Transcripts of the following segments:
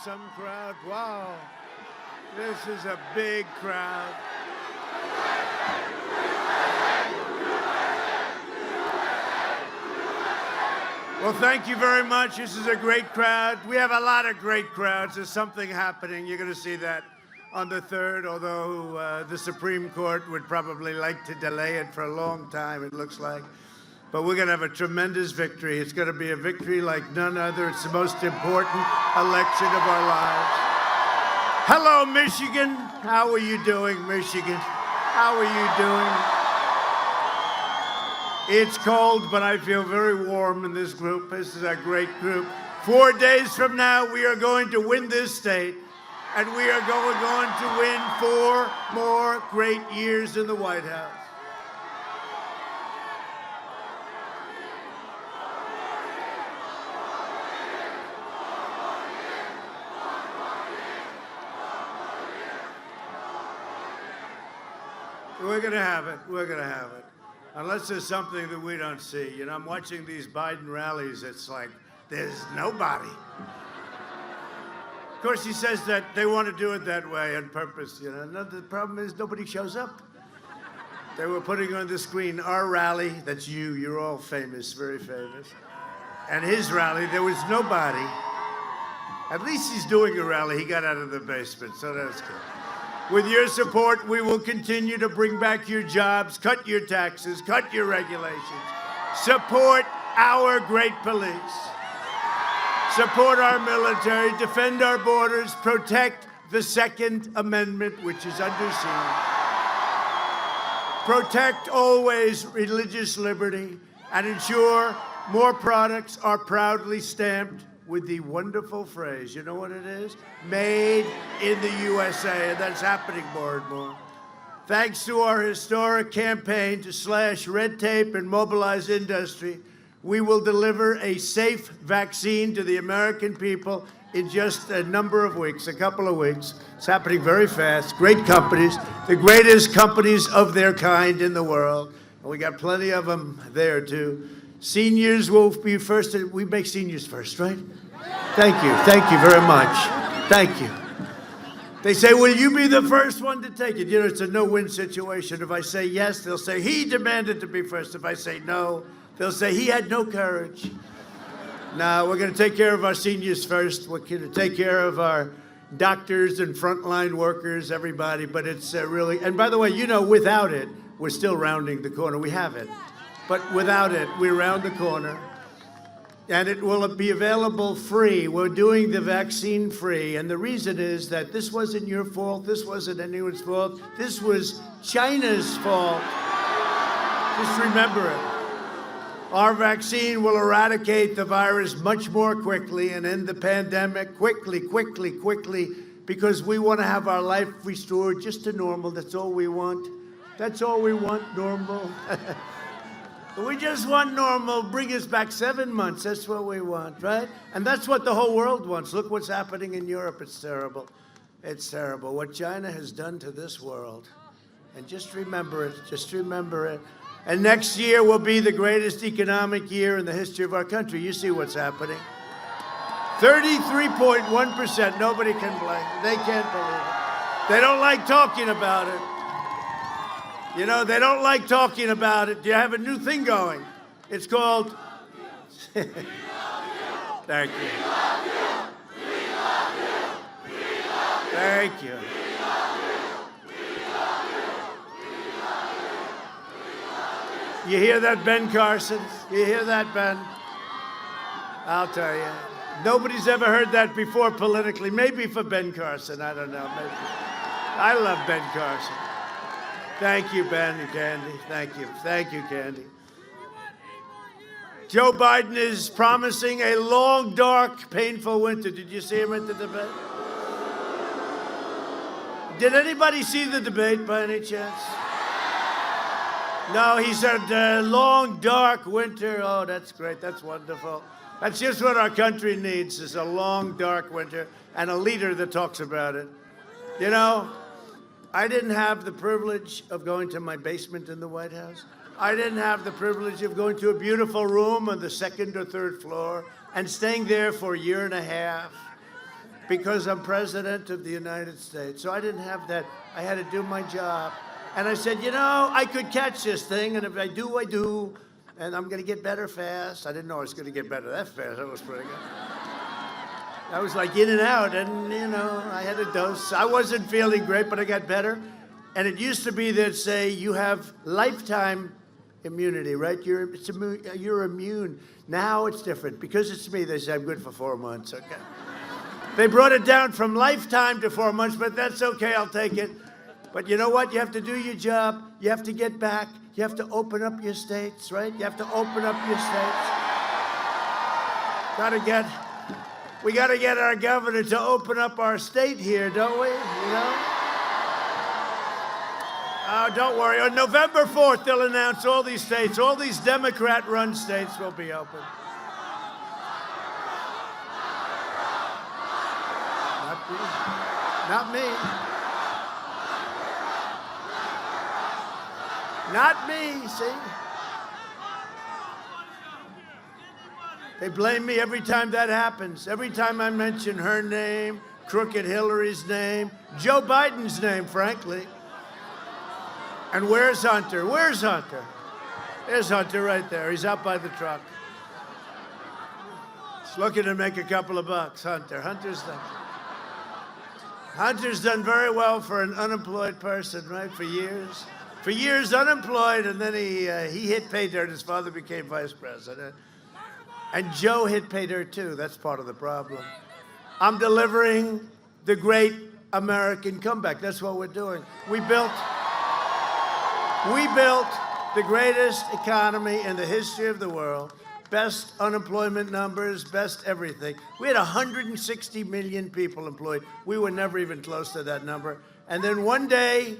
some crowd. Wow. This is a big crowd. Well, thank you very much. This is a great crowd. We have a lot of great crowds. There's something happening. You're going to see that on the 3rd, although the Supreme Court would probably like to delay it for a long time, it looks like. But we're going to have a tremendous victory. It's going to be a victory like none other. It's the most important election of our lives. Hello, Michigan. How are you doing, Michigan? How are you doing? It's cold, but I feel very warm in this group. This is a great group. 4 days from now, we are going to win this state, and we are going to win 4 more great years in the White House. We're going to have it. We're going to have it. Unless there's something that we don't see. You know, I'm watching these Biden rallies. It's like there's nobody. Of course, he says that they want to do it that way on purpose. You know, the problem is nobody shows up. They were putting on the screen our rally. That's you. You're all famous, very famous. And his rally, there was nobody. At least he's doing a rally. He got out of the basement, so that's good. With your support, we will continue to bring back your jobs, cut your taxes, cut your regulations, support our great police, support our military, defend our borders, protect the Second Amendment, which is under siege, protect always religious liberty, and ensure more products are proudly stamped with the wonderful phrase, you know what it is? Made in the USA, and that's happening more and more. Thanks to our historic campaign to slash red tape and mobilize industry, we will deliver a safe vaccine to the American people in just a number of weeks, a couple of weeks. It's happening very fast. Great companies, the greatest companies of their kind in the world. And we got plenty of them there, too. Seniors will be first. We make seniors first, right? Thank you. Thank you very much. Thank you. They say, will you be the first one to take it? You know, it's a no-win situation. If I say yes, they'll say, he demanded to be first. If I say no, they'll say, he had no courage. Now, we're going to take care of our seniors first. We're going to take care of our doctors and frontline workers, everybody. But it's really, and by the way, you know, without it, we're still rounding the corner. We have it. But without it, we round the corner, and it will be available free. We're doing the vaccine free, and the reason is that this wasn't your fault. This wasn't anyone's fault. This was China's fault. Just remember it. Our vaccine will eradicate the virus much more quickly and end the pandemic quickly, because we want to have our life restored just to normal. That's all we want. That's all we want, normal. We just want normal. Bring us back 7 months. That's what we want, right? And that's what the whole world wants. Look what's happening in Europe. It's terrible. It's terrible. What China has done to this world. And just remember it. Just remember it. And next year will be the greatest economic year in the history of our country. You see what's happening. 33.1%. Nobody can blame. They can't believe it. They don't like talking about it. You know, they don't like talking about it. You have a new thing going. It's called... Thank you. Thank you. You hear that, Ben Carson? You hear that, Ben? I'll tell you. Nobody's ever heard that before politically. Maybe for Ben Carson. I don't know. Maybe. I love Ben Carson. Thank you, Ben and Candy. Thank you. Thank you, Candy. Joe Biden is promising a long, dark, painful winter. Did you see him at the debate? Did anybody see the debate by any chance? No, he said long, dark winter. Oh, that's great. That's wonderful. That's just what our country needs, is a long, dark winter and a leader that talks about it. You know, I didn't have the privilege of going to my basement in the White House. I didn't have the privilege of going to a beautiful room on the 2nd or 3rd floor and staying there for a year and a half because I'm president of the United States. So I didn't have that. I had to do my job. And I said, you know, I could catch this thing, and if I do, I do. And I'm going to get better fast. I didn't know I was going to get better that fast. That was pretty good. I was like in and out, and, you know, I had a dose. I wasn't feeling great, but I got better. And it used to be that say you have lifetime immunity, right? You're immune. Now it's different. Because it's me, they say I'm good for 4 months, okay? They brought it down from lifetime to 4 months, but that's okay, I'll take it. But you know what? You have to do your job. You have to get back. You have to open up your states, right? You have to open up your states. We got to get our governor to open up our state here, don't we? You know? Oh, don't worry. On November 4th, they'll announce all these states, all these Democrat-run states will be open. Not me. Not me, see? They blame me every time that happens. Every time I mention her name, crooked Hillary's name, Joe Biden's name, frankly. And where's Hunter? Where's Hunter? There's Hunter right there. He's out by the truck. He's looking to make a couple of bucks, Hunter. Hunter's done very well for an unemployed person, right, for years. For years unemployed, and then he hit pay dirt. His father became vice president. And Joe hit pay dirt, too. That's part of the problem. I'm delivering the great American comeback. That's what we're doing. We built the greatest economy in the history of the world. Best unemployment numbers, best everything. We had 160 million people employed. We were never even close to that number. And then one day,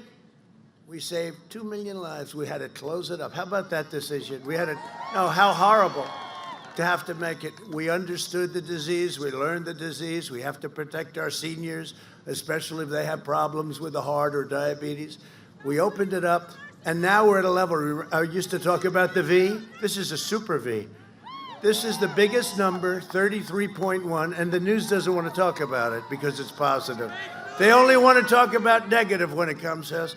we saved 2 million lives. We had to close it up. How about that decision? How horrible to have to make it. We understood the disease. We learned the disease. We have to protect our seniors, especially if they have problems with the heart or diabetes. We opened it up, and now we're at a level. I used to talk about the V. This is a super V. This is the biggest number, 33.1, and the news doesn't want to talk about it because it's positive. They only want to talk about negative when it comes to us.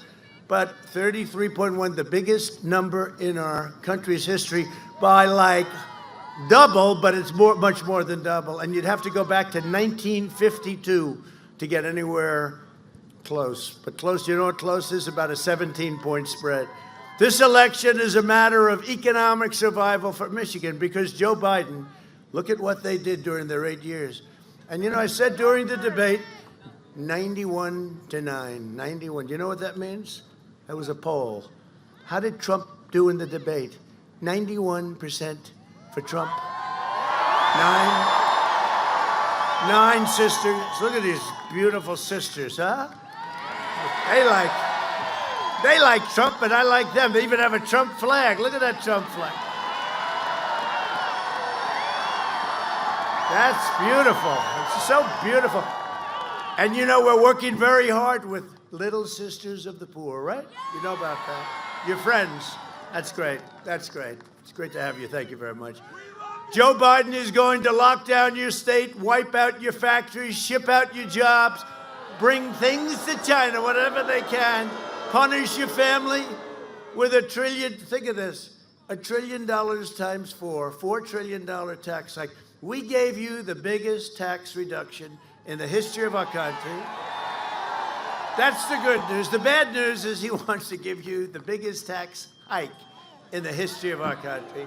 But 33.1, the biggest number in our country's history by like double, but it's much more than double. And you'd have to go back to 1952 to get anywhere close. But close, you know what close is? About a 17-point spread. This election is a matter of economic survival for Michigan because Joe Biden, look at what they did during their 8 years. And, you know, I said during the debate, 91-9, 91. You know what that means? That was a poll. How did Trump do in the debate? 91% for Trump. Nine sisters. Look at these beautiful sisters, huh? They like Trump, and I like them. They even have a Trump flag. Look at that Trump flag. That's beautiful. It's so beautiful. And you know, we're working very hard with Little Sisters of the Poor, right? You know about that. Your friends. That's great. That's great. It's great to have you. Thank you very much. Joe Biden is going to lock down your state, wipe out your factories, ship out your jobs, bring things to China, whatever they can, punish your family with $1 trillion. Think of this. $1 trillion times 4, $4 trillion tax hike. We gave you the biggest tax reduction in the history of our country. That's the good news. The bad news is he wants to give you the biggest tax hike in the history of our country.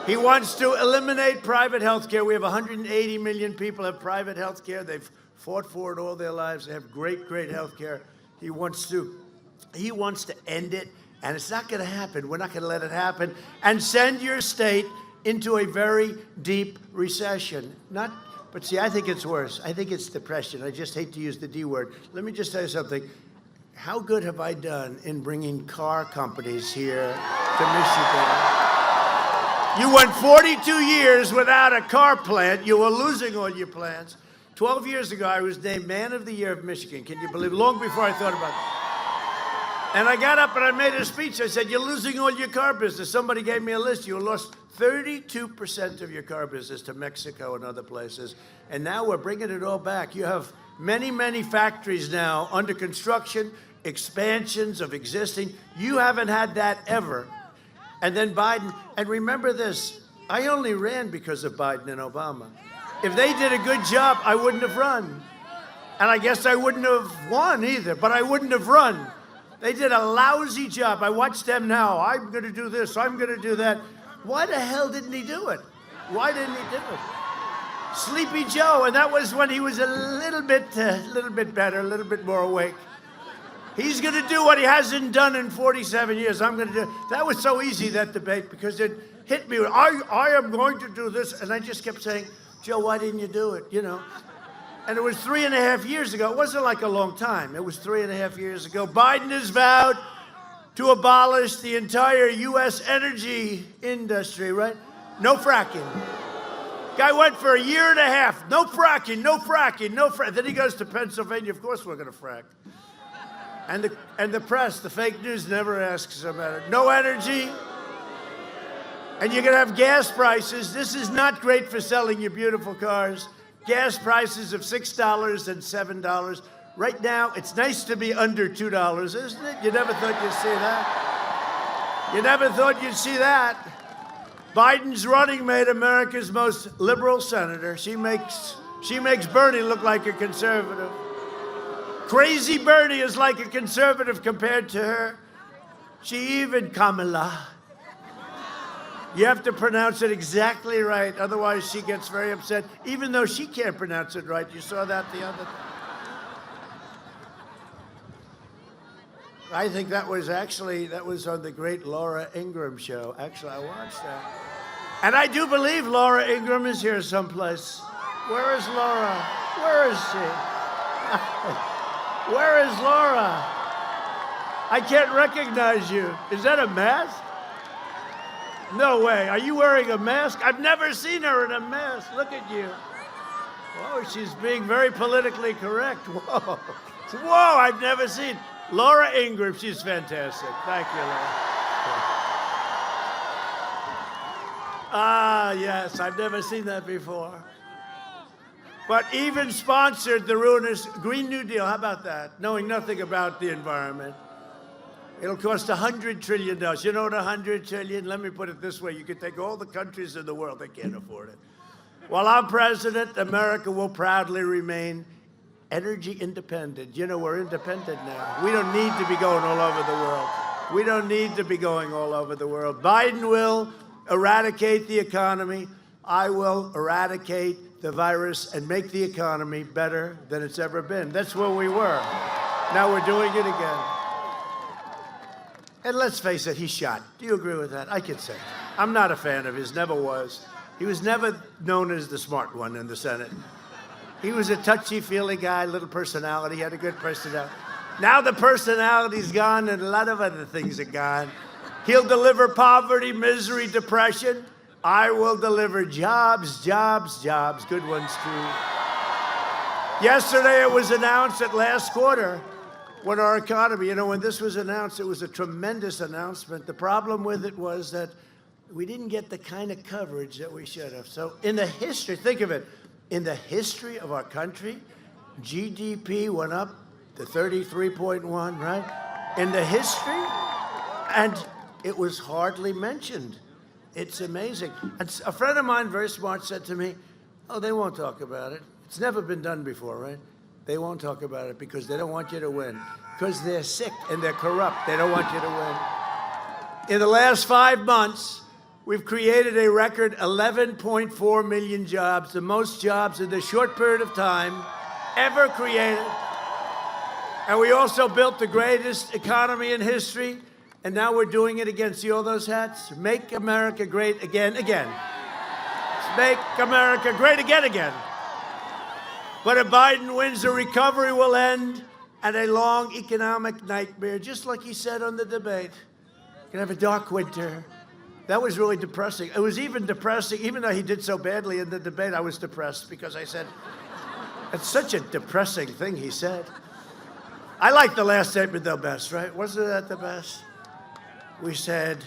He wants to eliminate private health care. We have 180 million people have private health care. They've fought for it all their lives. They have great, great health care. He wants to end it, and it's not going to happen. We're not going to let it happen. And send your state into a very deep recession. But see, I think it's worse. I think it's depression. I just hate to use the D word. Let me just tell you something. How good have I done in bringing car companies here to Michigan? You went 42 years without a car plant. You were losing all your plants. 12 years ago, I was named Man of the Year of Michigan. Can you believe it? Long before I thought about it. And I got up and I made a speech. I said, you're losing all your car business. Somebody gave me a list. You lost 32% of your car business to Mexico and other places. And now we're bringing it all back. You have many, many factories now under construction, expansions of existing. You haven't had that ever. And then Biden, and remember this, I only ran because of Biden and Obama. If they did a good job, I wouldn't have run. And I guess I wouldn't have won either, but I wouldn't have run. They did a lousy job. I watch them now. I'm going to do this. I'm going to do that. Why the hell didn't he do it? Why didn't he do it? Sleepy Joe, and that was when he was a little bit better, a little bit more awake. He's going to do what he hasn't done in 47 years. I'm going to do. That was so easy, that debate, because it hit me. I am going to do this, and I just kept saying, Joe, why didn't you do it? You know. And it was 3.5 years ago. It wasn't like a long time. It was 3.5 years ago. Biden has vowed to abolish the entire U.S. energy industry, right? No fracking. Guy went for 1.5 years. No fracking, no fracking, no fracking. Then he goes to Pennsylvania. Of course we're going to frack. And the press, the fake news never asks about it. No energy. And you're going to have gas prices. This is not great for selling your beautiful cars. Gas prices of $6 and $7. Right now, it's nice to be under $2, isn't it? You never thought you'd see that. You never thought you'd see that. Biden's running mate America's most liberal senator. She makes Bernie look like a conservative. Crazy Bernie is like a conservative compared to her. She even Kamala. You have to pronounce it exactly right, otherwise she gets very upset, even though she can't pronounce it right. You saw that the other day. I think that was on the great Laura Ingraham show. Actually, I watched that. And I do believe Laura Ingraham is here someplace. Where is Laura? Where is she? Where is Laura? I can't recognize you. Is that a mask? No way. Are you wearing a mask? I've never seen her in a mask. Look at you. Whoa, she's being very politically correct. Whoa. Whoa, I've never seen. Laura Ingraham, she's fantastic. Thank you, Laura. Ah, yes, I've never seen that before. But even sponsored the ruinous Green New Deal. How about that? Knowing nothing about the environment. It'll cost $100 trillion. You know what $100 trillion? Let me put it this way. You could take all the countries in the world. They can't afford it. While I'm president, America will proudly remain energy independent. You know, we're independent now. We don't need to be going all over the world. We don't need to be going all over the world. Biden will eradicate the economy. I will eradicate the virus and make the economy better than it's ever been. That's where we were. Now we're doing it again. And let's face it, he's shot. Do you agree with that? I can say. I'm not a fan of his, never was. He was never known as the smart one in the Senate. He was a touchy-feely guy, little personality. He had a good personality. Now the personality's gone and a lot of other things are gone. He'll deliver poverty, misery, depression. I will deliver jobs, jobs, jobs. Good ones, too. Yesterday it was announced that last quarter, when our economy, when this was announced, it was a tremendous announcement. The problem with it was that we didn't get the kind of coverage that we should have. So in the history, think of it, in the history of our country, GDP went up to 33.1, right? In the history, and it was hardly mentioned. It's amazing. And a friend of mine, very smart, said to me, oh, they won't talk about it. It's never been done before, right? They won't talk about it because they don't want you to win. Because they're sick and they're corrupt. They don't want you to win. In the last 5 months, we've created a record 11.4 million jobs, the most jobs in the short period of time ever created. And we also built the greatest economy in history. And now we're doing it again. See all those hats? Make America great again, again. Make America great again, again. But if Biden wins, the recovery will end and a long economic nightmare, just like he said on the debate. We're gonna have a dark winter. That was really depressing. It was even depressing, even though he did so badly in the debate, I was depressed because I said, it's such a depressing thing he said. I like the last statement the best, right? Wasn't that the best? We said,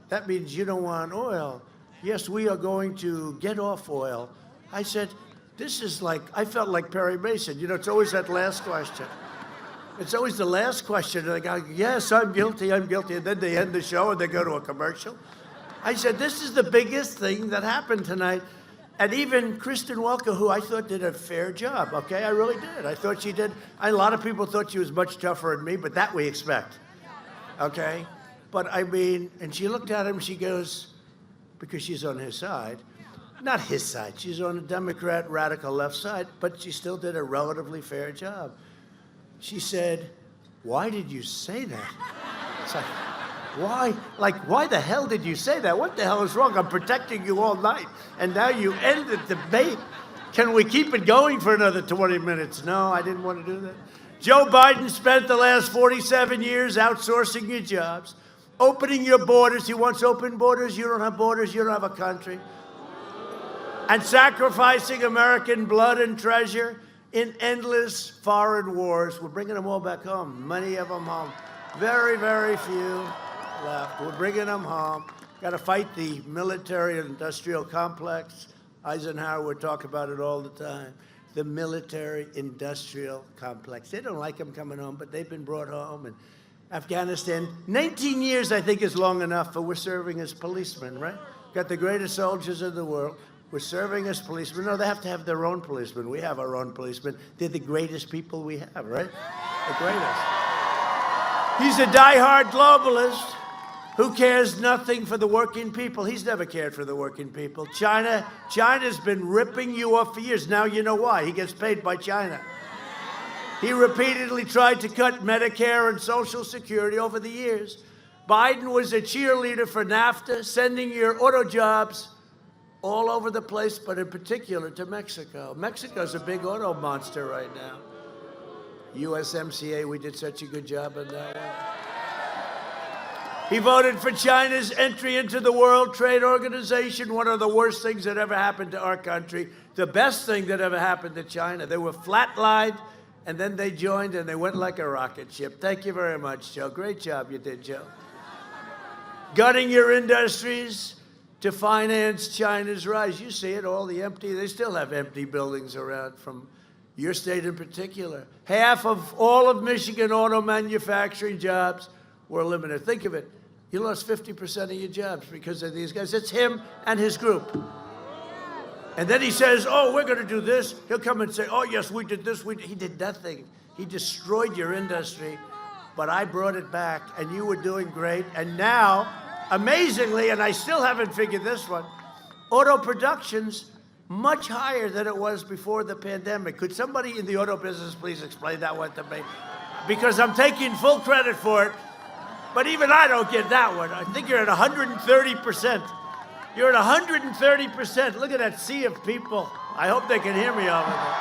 that means you don't want oil. Yes, we are going to get off oil. I said, this is like, I felt like Perry Mason. You know, it's always that last question. It's always the last question. And they go, yes, I'm guilty, I'm guilty. And then they end the show and they go to a commercial. I said, this is the biggest thing that happened tonight. And even Kristen Welker, who I thought did a fair job, okay? I really did. I thought she did. A lot of people thought she was much tougher than me, but that we expect, okay? But I mean, and she looked at him, she goes, because she's on his side, not his side, she's on the Democrat radical left side, but she still did a relatively fair job. She said, why did you say that? It's like, why? Like, why the hell did you say that? What the hell is wrong? I'm protecting you all night. And now you end the debate. Can we keep it going for another 20 minutes? No, I didn't want to do that. Joe Biden spent the last 47 years outsourcing your jobs, opening your borders. He wants open borders. You don't have borders. You don't have a country. And sacrificing American blood and treasure in endless foreign wars. We're bringing them all back home. Many of them home. Very, very few left. We're bringing them home. Got to fight the military-industrial complex. Eisenhower would talk about it all the time. The military-industrial complex. They don't like them coming home, but they've been brought home. And Afghanistan, 19 years, I think, is long enough, but we're serving as policemen, right? Got the greatest soldiers in the world. We're serving as policemen. No, they have to have their own policemen. We have our own policemen. They're the greatest people we have, right? The greatest. He's a diehard globalist who cares nothing for the working people. He's never cared for the working people. China's been ripping you off for years. Now you know why. He gets paid by China. He repeatedly tried to cut Medicare and Social Security over the years. Biden was a cheerleader for NAFTA, sending your auto jobs all over the place, but in particular to Mexico. Mexico's a big auto monster right now. USMCA, we did such a good job on that one. He voted for China's entry into the World Trade Organization, one of the worst things that ever happened to our country. The best thing that ever happened to China. They were flatlined, and then they joined, and they went like a rocket ship. Thank you very much, Joe. Great job you did, Joe. Gutting your industries to finance China's rise. You see it, all the empty, they still have empty buildings around from your state in particular. Half of all of Michigan auto manufacturing jobs were eliminated. Think of it. You lost 50% of your jobs because of these guys. It's him and his group. And then he says, oh, we're going to do this. He'll come and say, oh, yes, we did this. He did nothing. He destroyed your industry, but I brought it back, and you were doing great. And now, amazingly, and I still haven't figured this one, auto production's much higher than it was before the pandemic. Could somebody in the auto business please explain that one to me? Because I'm taking full credit for it, but even I don't get that one. I think you're at 130%. You're at 130%. Look at that sea of people. I hope they can hear me over there.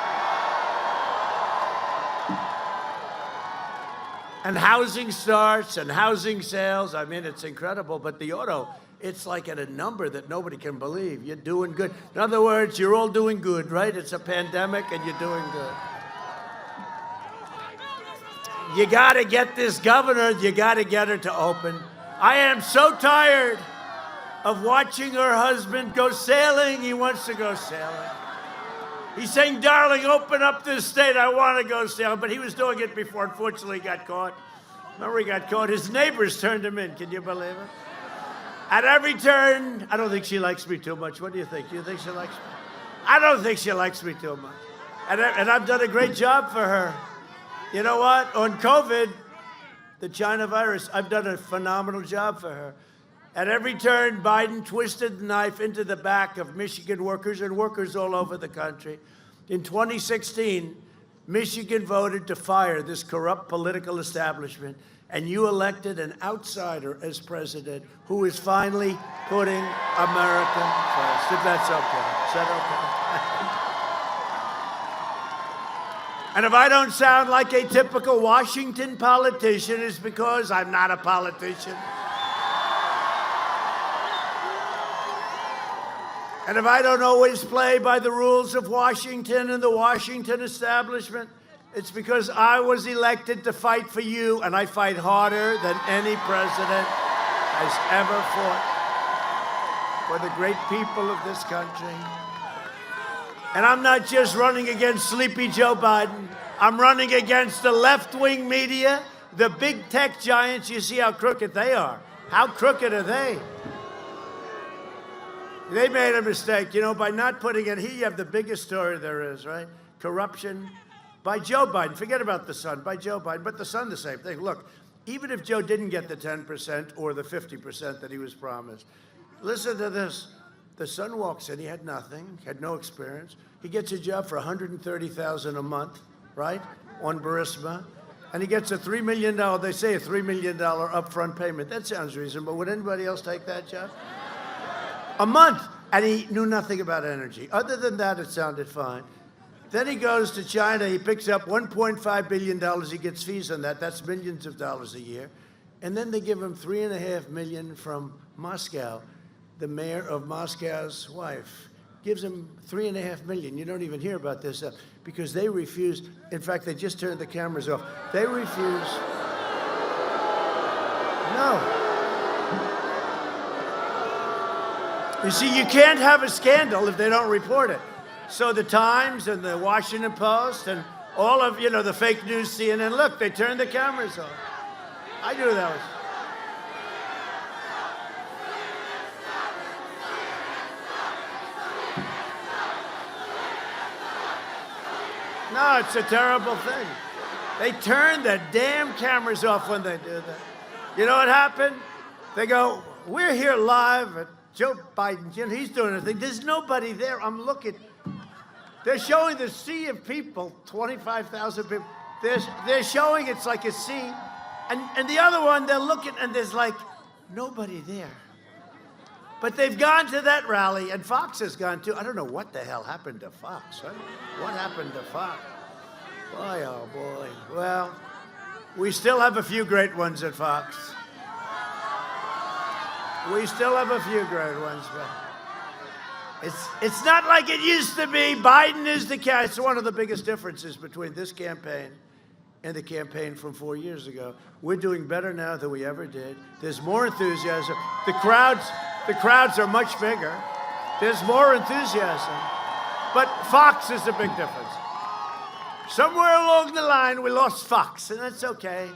And housing starts and housing sales, I mean, it's incredible, but the auto, it's like at a number that nobody can believe. You're doing good. In other words, you're all doing good, right? It's a pandemic and you're doing good. You got to get this governor, you got to get her to open. I am so tired of watching her husband go sailing. He wants to go sailing. He's saying, darling, open up this state. I want to go sailing. But he was doing it before. Unfortunately, he got caught. Remember, he got caught. His neighbors turned him in. Can you believe it? At every turn, I don't think she likes me too much. What do you think? Do you think she likes me? I don't think she likes me too much. And I've done a great job for her. You know what? On COVID, the China virus, I've done a phenomenal job for her. At every turn, Biden twisted the knife into the back of Michigan workers and workers all over the country. In 2016, Michigan voted to fire this corrupt political establishment, and you elected an outsider as president who is finally putting America first. If that's okay. Is that okay? And if I don't sound like a typical Washington politician, it's because I'm not a politician. And if I don't always play by the rules of Washington and the Washington establishment, It's because I was elected to fight for you, and I fight harder than any president has ever fought for the great people of this country. And I'm not just running against sleepy Joe Biden. I'm running against the left-wing media, the big tech giants. You see how crooked they are. How crooked are they? They made a mistake, you know, by not putting it. Here you have the biggest story there is, right? Corruption by Joe Biden. Forget about the son, by Joe Biden. But the son, the same thing. Look, even if Joe didn't get the 10% or the 50% that he was promised, listen to this. The son walks in, he had nothing, had no experience. He gets a job for $130,000 a month, right, on Burisma. And he gets a $3 million, they say a $3 million upfront payment. That sounds reasonable. Would anybody else take that job? A month. And he knew nothing about energy. Other than that, it sounded fine. Then he goes to China. He picks up $1.5 billion. He gets fees on that. That's millions of dollars a year. And then they give him $3.5 million from Moscow. The mayor of Moscow's wife gives him $3.5 million. You don't even hear about this stuff because they refuse. In fact, they just turned the cameras off. They refuse. No. You see, you can't have a scandal if they don't report it. So the Times and the Washington Post and all of, you know, the fake news CNN, look, they turned the cameras off. I knew that was. No, it's a terrible thing. They turn the damn cameras off when they do that. You know what happened? They go, we're here live at Joe Biden. You know, he's doing a thing. There's nobody there. I'm looking. They're showing the sea of people, 25,000 people. They're showing it's like a sea. And the other one, they're looking, and there's like nobody there. But they've gone to that rally, and Fox has gone too. I don't know what the hell happened to Fox, right? What happened to Fox? Boy, oh boy. Well, we still have a few great ones at Fox. We still have a few great ones, but it's not like it used to be. Biden is the guy. It's one of the biggest differences between this campaign and the campaign from 4 years ago. We're doing better now than we ever did. There's more enthusiasm. The crowds are much bigger. There's more enthusiasm. But Fox is a big difference. Somewhere along the line, we lost Fox, and that's okay.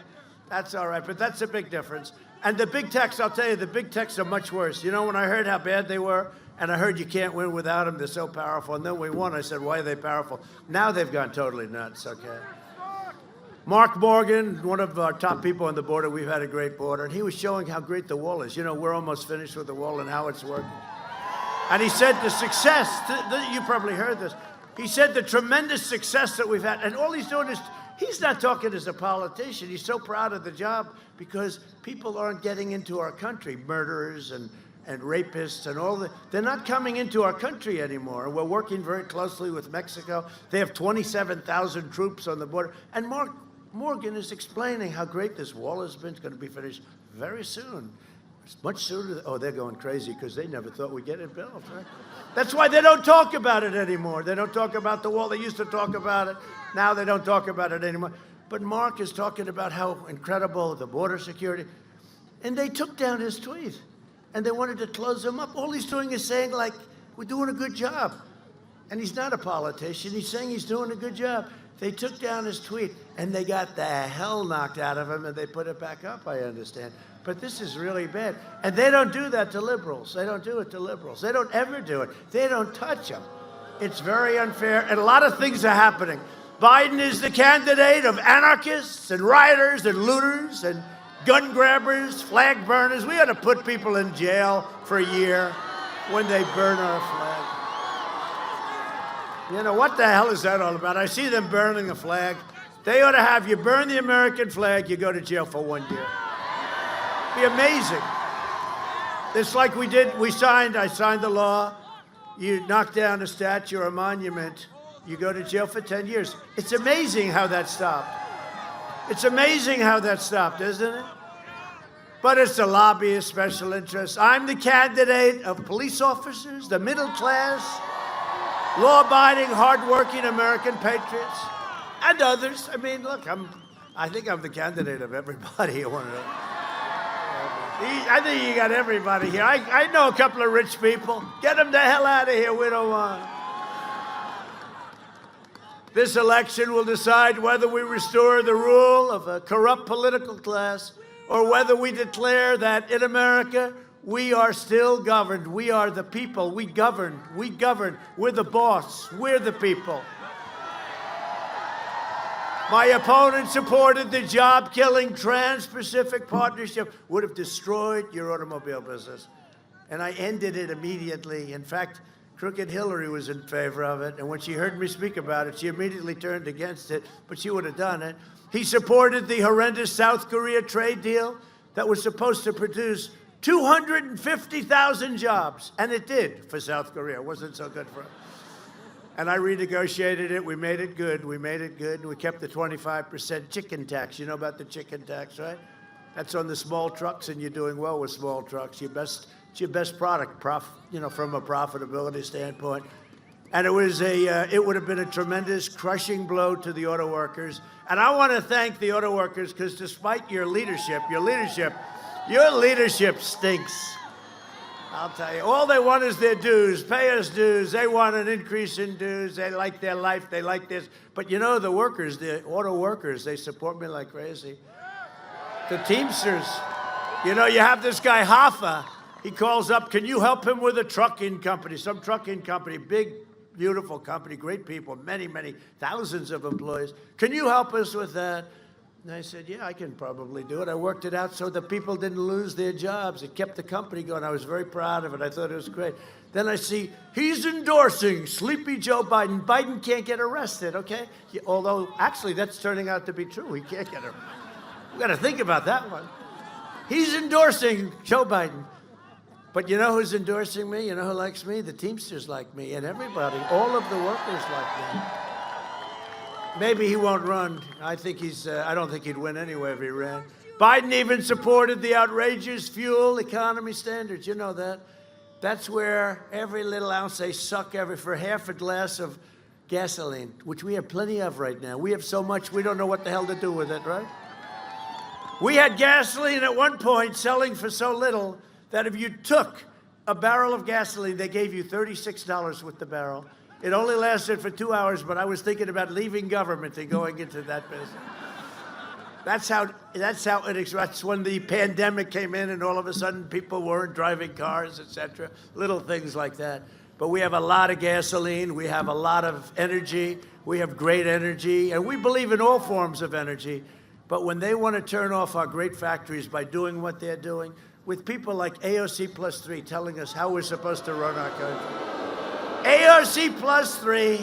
That's all right, but that's a big difference. And the big techs, I'll tell you, the big techs are much worse. You know, when I heard how bad they were, and I heard you can't win without them, they're so powerful, and then we won, I said, why are they powerful? Now they've gone totally nuts, okay? Mark Morgan, one of our top people on the border, we've had a great border, and he was showing how great the wall is. You know, we're almost finished with the wall and how it's working. And he said the success, you probably heard this, he said the tremendous success that we've had, and all he's doing is, he's not talking as a politician. He's so proud of the job because people aren't getting into our country, murderers and rapists and all that. They're not coming into our country anymore. We're working very closely with Mexico. They have 27,000 troops on the border. And Mark Morgan is explaining how great this wall has been. It's going to be finished very soon. It's much sooner. Oh, they're going crazy because they never thought we'd get it built, right? That's why they don't talk about it anymore. They don't talk about the wall. They used to talk about it. Now they don't talk about it anymore. But Mark is talking about how incredible the border security. And they took down his tweet. And they wanted to close him up. All he's doing is saying, like, we're doing a good job. And he's not a politician. He's saying he's doing a good job. They took down his tweet, and they got the hell knocked out of him, and they put it back up, I understand. But this is really bad. And they don't do that to liberals. They don't do it to liberals. They don't ever do it. They don't touch them. It's very unfair, and a lot of things are happening. Biden is the candidate of anarchists and rioters and looters and gun grabbers, flag burners. We ought to put people in jail for a year when they burn our flag. You know, what the hell is that all about? I see them burning a flag. They ought to have you burn the American flag, you go to jail for 1 year. Be amazing. It's like I signed the law. You knock down a statue or a monument, you go to jail for 10 years. It's amazing how that stopped. It's amazing how that stopped, isn't it? But it's the lobbyist special interests. I'm the candidate of police officers, the middle class, law-abiding, hard-working American patriots. And others. I mean, look, I think I'm the candidate of everybody. I think you got everybody here. I know a couple of rich people. Get them the hell out of here. We don't want them. This election will decide whether we restore the rule of a corrupt political class or whether we declare that in America, we are still governed. We are the people. We govern. We govern. We're the boss. We're the people. My opponent supported the job-killing Trans-Pacific Partnership, would have destroyed your automobile business. And I ended it immediately. In fact, Crooked Hillary was in favor of it, and when she heard me speak about it, she immediately turned against it, but she would have done it. He supported the horrendous South Korea trade deal that was supposed to produce 250,000 jobs, and it did for South Korea. It wasn't so good for it. And I renegotiated it. We made it good. We made it good. And we kept the 25% chicken tax. You know about the chicken tax, right? That's on the small trucks, and you're doing well with small trucks. It's your best product, from a profitability standpoint. And it would have been a tremendous crushing blow to the auto workers. And I want to thank the auto workers because despite your leadership stinks. I'll tell you, all they want is their dues. Pay us dues. They want an increase in dues. They like their life. They like this. But you know, the auto workers, they support me like crazy. The Teamsters, you have this guy, Hoffa. He calls up, can you help him with a trucking company, some trucking company, big, beautiful company, great people, many, many thousands of employees. Can you help us with that? And I said, yeah, I can probably do it. I worked it out so the people didn't lose their jobs. It kept the company going. I was very proud of it. I thought it was great. Then I see he's endorsing Sleepy Joe Biden. Biden can't get arrested, okay? Although, actually, that's turning out to be true. He can't get arrested. We've got to think about that one. He's endorsing Joe Biden. But you know who's endorsing me? You know who likes me? The Teamsters like me, and everybody, all of the workers like me. Maybe he won't run. I don't think he'd win anyway if he ran. Biden even supported the outrageous fuel economy standards. You know that. That's where every little ounce they suck for half a glass of gasoline, which we have plenty of right now. We have so much, we don't know what the hell to do with it, right? We had gasoline at one point selling for so little that if you took a barrel of gasoline, they gave you $36 with the barrel. It only lasted for 2 hours, but I was thinking about leaving government and going into that business. That's when the pandemic came in and all of a sudden people weren't driving cars, etc. Little things like that. But we have a lot of gasoline. We have a lot of energy. We have great energy. And we believe in all forms of energy. But when they want to turn off our great factories by doing what they're doing, with people like AOC plus 3 telling us how we're supposed to run our country. AOC plus 3,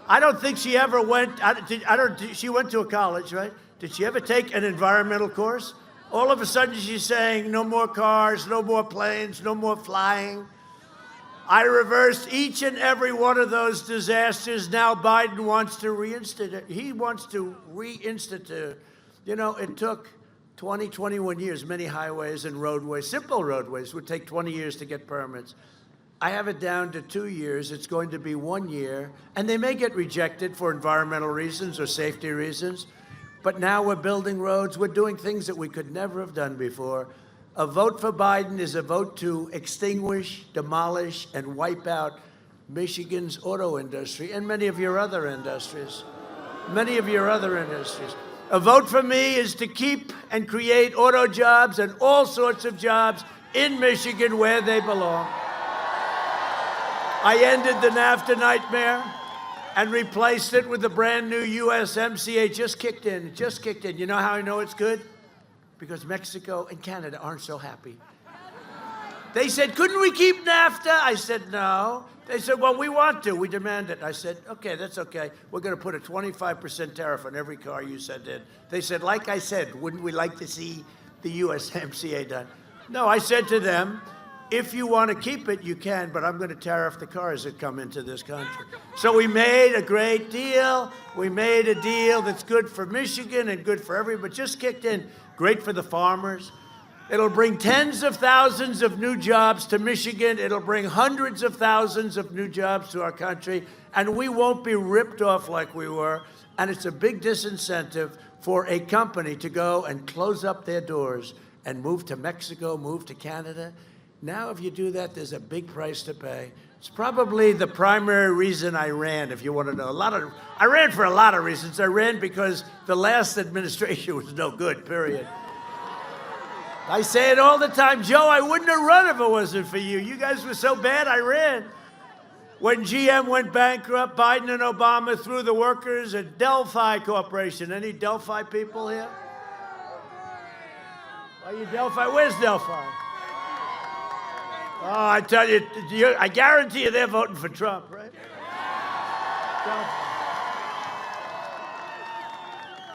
I don't think she ever went, she went to a college, right? Did she ever take an environmental course? All of a sudden she's saying no more cars, no more planes, no more flying. I reversed each and every one of those disasters. Now Biden wants to reinstitute. He wants to reinstitute. It took 21 years, many highways and roadways, simple roadways would take 20 years to get permits. I have it down to 2 years. It's going to be 1 year. And they may get rejected for environmental reasons or safety reasons. But now we're building roads. We're doing things that we could never have done before. A vote for Biden is a vote to extinguish, demolish, and wipe out Michigan's auto industry and many of your other industries. A vote for me is to keep and create auto jobs and all sorts of jobs in Michigan where they belong. I ended the NAFTA nightmare and replaced it with the brand new USMCA. Just kicked in. You know how I know it's good? Because Mexico and Canada aren't so happy. They said, couldn't we keep NAFTA? I said, no. They said, well, we want to. We demand it. I said, okay, that's okay. We're going to put a 25% tariff on every car you send in. They said, like I said, wouldn't we like to see the USMCA done? No, I said to them, if you want to keep it, you can, but I'm going to tariff the cars that come into this country. So we made a great deal. We made a deal that's good for Michigan and good for everybody. Just kicked in. Great for the farmers. It'll bring tens of thousands of new jobs to Michigan. It'll bring hundreds of thousands of new jobs to our country, and we won't be ripped off like we were. And it's a big disincentive for a company to go and close up their doors and move to Mexico, move to Canada. Now, if you do that, there's a big price to pay. It's probably the primary reason I ran, if you want to know. I ran for a lot of reasons. I ran because the last administration was no good, period. I say it all the time, Joe, I wouldn't have run if it wasn't for you. You guys were so bad, I ran. When GM went bankrupt, Biden and Obama threw the workers at Delphi Corporation. Any Delphi people here? Are you Delphi? Where's Delphi? Oh, I tell you, I guarantee you they're voting for Trump, right? Delphi.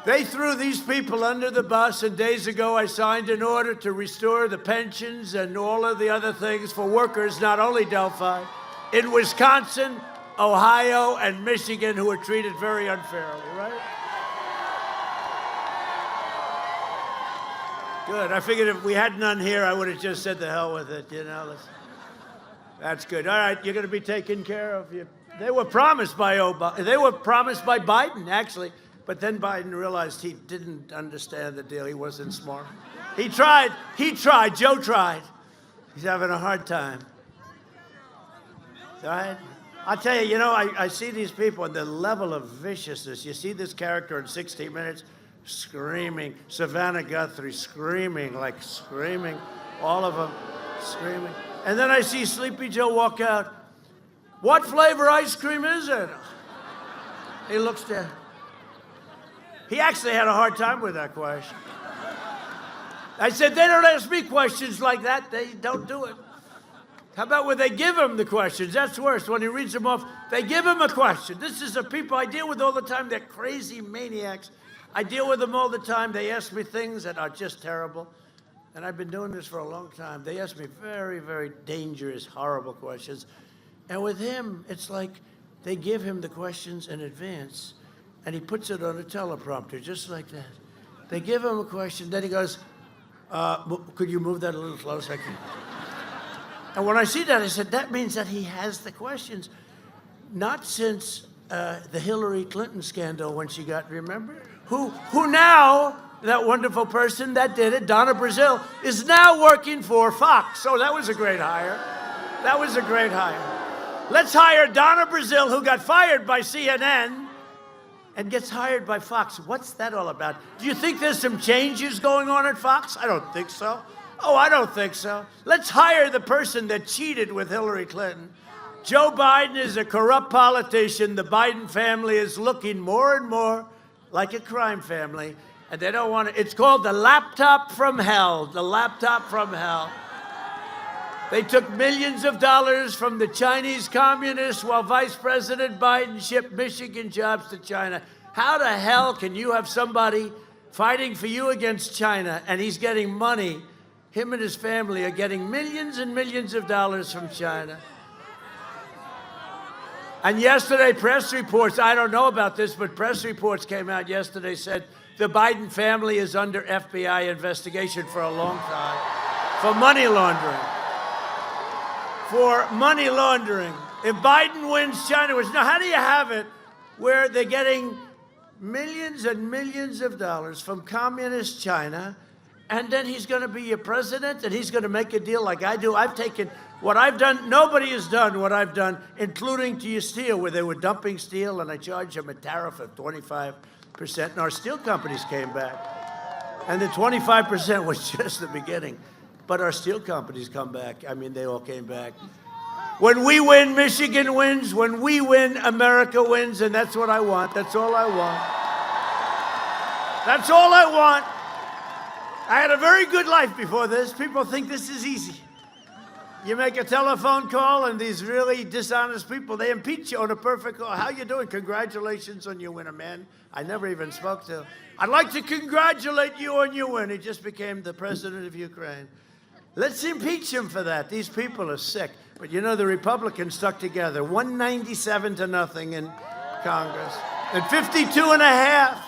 They threw these people under the bus, and days ago I signed an order to restore the pensions and all of the other things for workers, not only Delphi, in Wisconsin, Ohio, and Michigan, who were treated very unfairly, right? Good. I figured if we had none here, I would have just said the hell with it, you know. That's good. All right, you're going to be taken care of. They were promised by Obama. They were promised by Biden, actually. But then Biden realized he didn't understand the deal. He wasn't smart. He tried. Joe tried. He's having a hard time. All right? I'll tell you, I see these people and the level of viciousness. You see this character in 60 Minutes screaming. Savannah Guthrie screaming, all of them screaming. And then I see Sleepy Joe walk out. What flavor ice cream is it? He looks there. He actually had a hard time with that question. I said, they don't ask me questions like that. They don't do it. How about when they give him the questions? That's worse. When he reads them off, they give him a question. This is the people I deal with all the time. They're crazy maniacs. I deal with them all the time. They ask me things that are just terrible. And I've been doing this for a long time. They ask me very, very dangerous, horrible questions. And with him, it's like they give him the questions in advance, and he puts it on a teleprompter, just like that. They give him a question, then he goes, could you move that a little closer? And when I see that, I said, that means that he has the questions. Not since the Hillary Clinton scandal when she got, remember? Who now, that wonderful person that did it, Donna Brazile, is now working for Fox. So that was a great hire. That was a great hire. Let's hire Donna Brazile, who got fired by CNN, and gets hired by Fox. What's that all about? Do you think there's some changes going on at Fox? I don't think so. Oh, I don't think so. Let's hire the person that cheated with Hillary Clinton. Joe Biden is a corrupt politician. The Biden family is looking more and more like a crime family, and they don't want to. It's called the laptop from hell. The laptop from hell. They took millions of dollars from the Chinese communists while Vice President Biden shipped Michigan jobs to China. How the hell can you have somebody fighting for you against China and he's getting money? Him and his family are getting millions and millions of dollars from China. And yesterday, press reports, I don't know about this, but press reports came out yesterday, said the Biden family is under FBI investigation for a long time for money laundering. For money laundering. If Biden wins, China wins. Now, how do you have it where they're getting millions and millions of dollars from communist China, and then he's going to be your president, and he's going to make a deal like I do? I've taken what I've done. Nobody has done what I've done, including to your steel, where they were dumping steel, and I charged them a tariff of 25%, and our steel companies came back. And the 25% was just the beginning. But our steel companies come back. I mean, they all came back. When we win, Michigan wins. When we win, America wins. And that's what I want. That's all I want. That's all I want. I had a very good life before this. People think this is easy. You make a telephone call, and these really dishonest people, they impeach you on a perfect call. How you doing? Congratulations on your win, a man I never even spoke to. I'd like to congratulate you on your win. He just became the president of Ukraine. Let's impeach him for that. These people are sick. But you know, the Republicans stuck together, 197 to nothing in Congress. And 52 and a half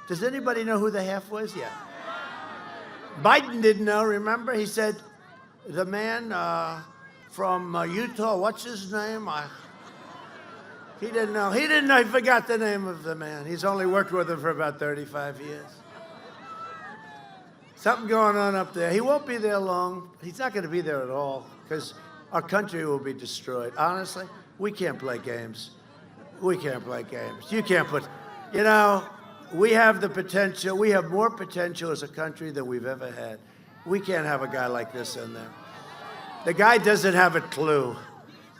Does anybody know who the half was? Yeah. Biden didn't know, remember? He said, the man from Utah, what's his name? He didn't know. He didn't know. He forgot the name of the man. He's only worked with him for about 35 years. Something going on up there. He won't be there long. He's not going to be there at all because our country will be destroyed. Honestly, we can't play games. We can't play games. You can't put, you know, we have the potential. We have more potential as a country than we've ever had. We can't have a guy like this in there. The guy doesn't have a clue.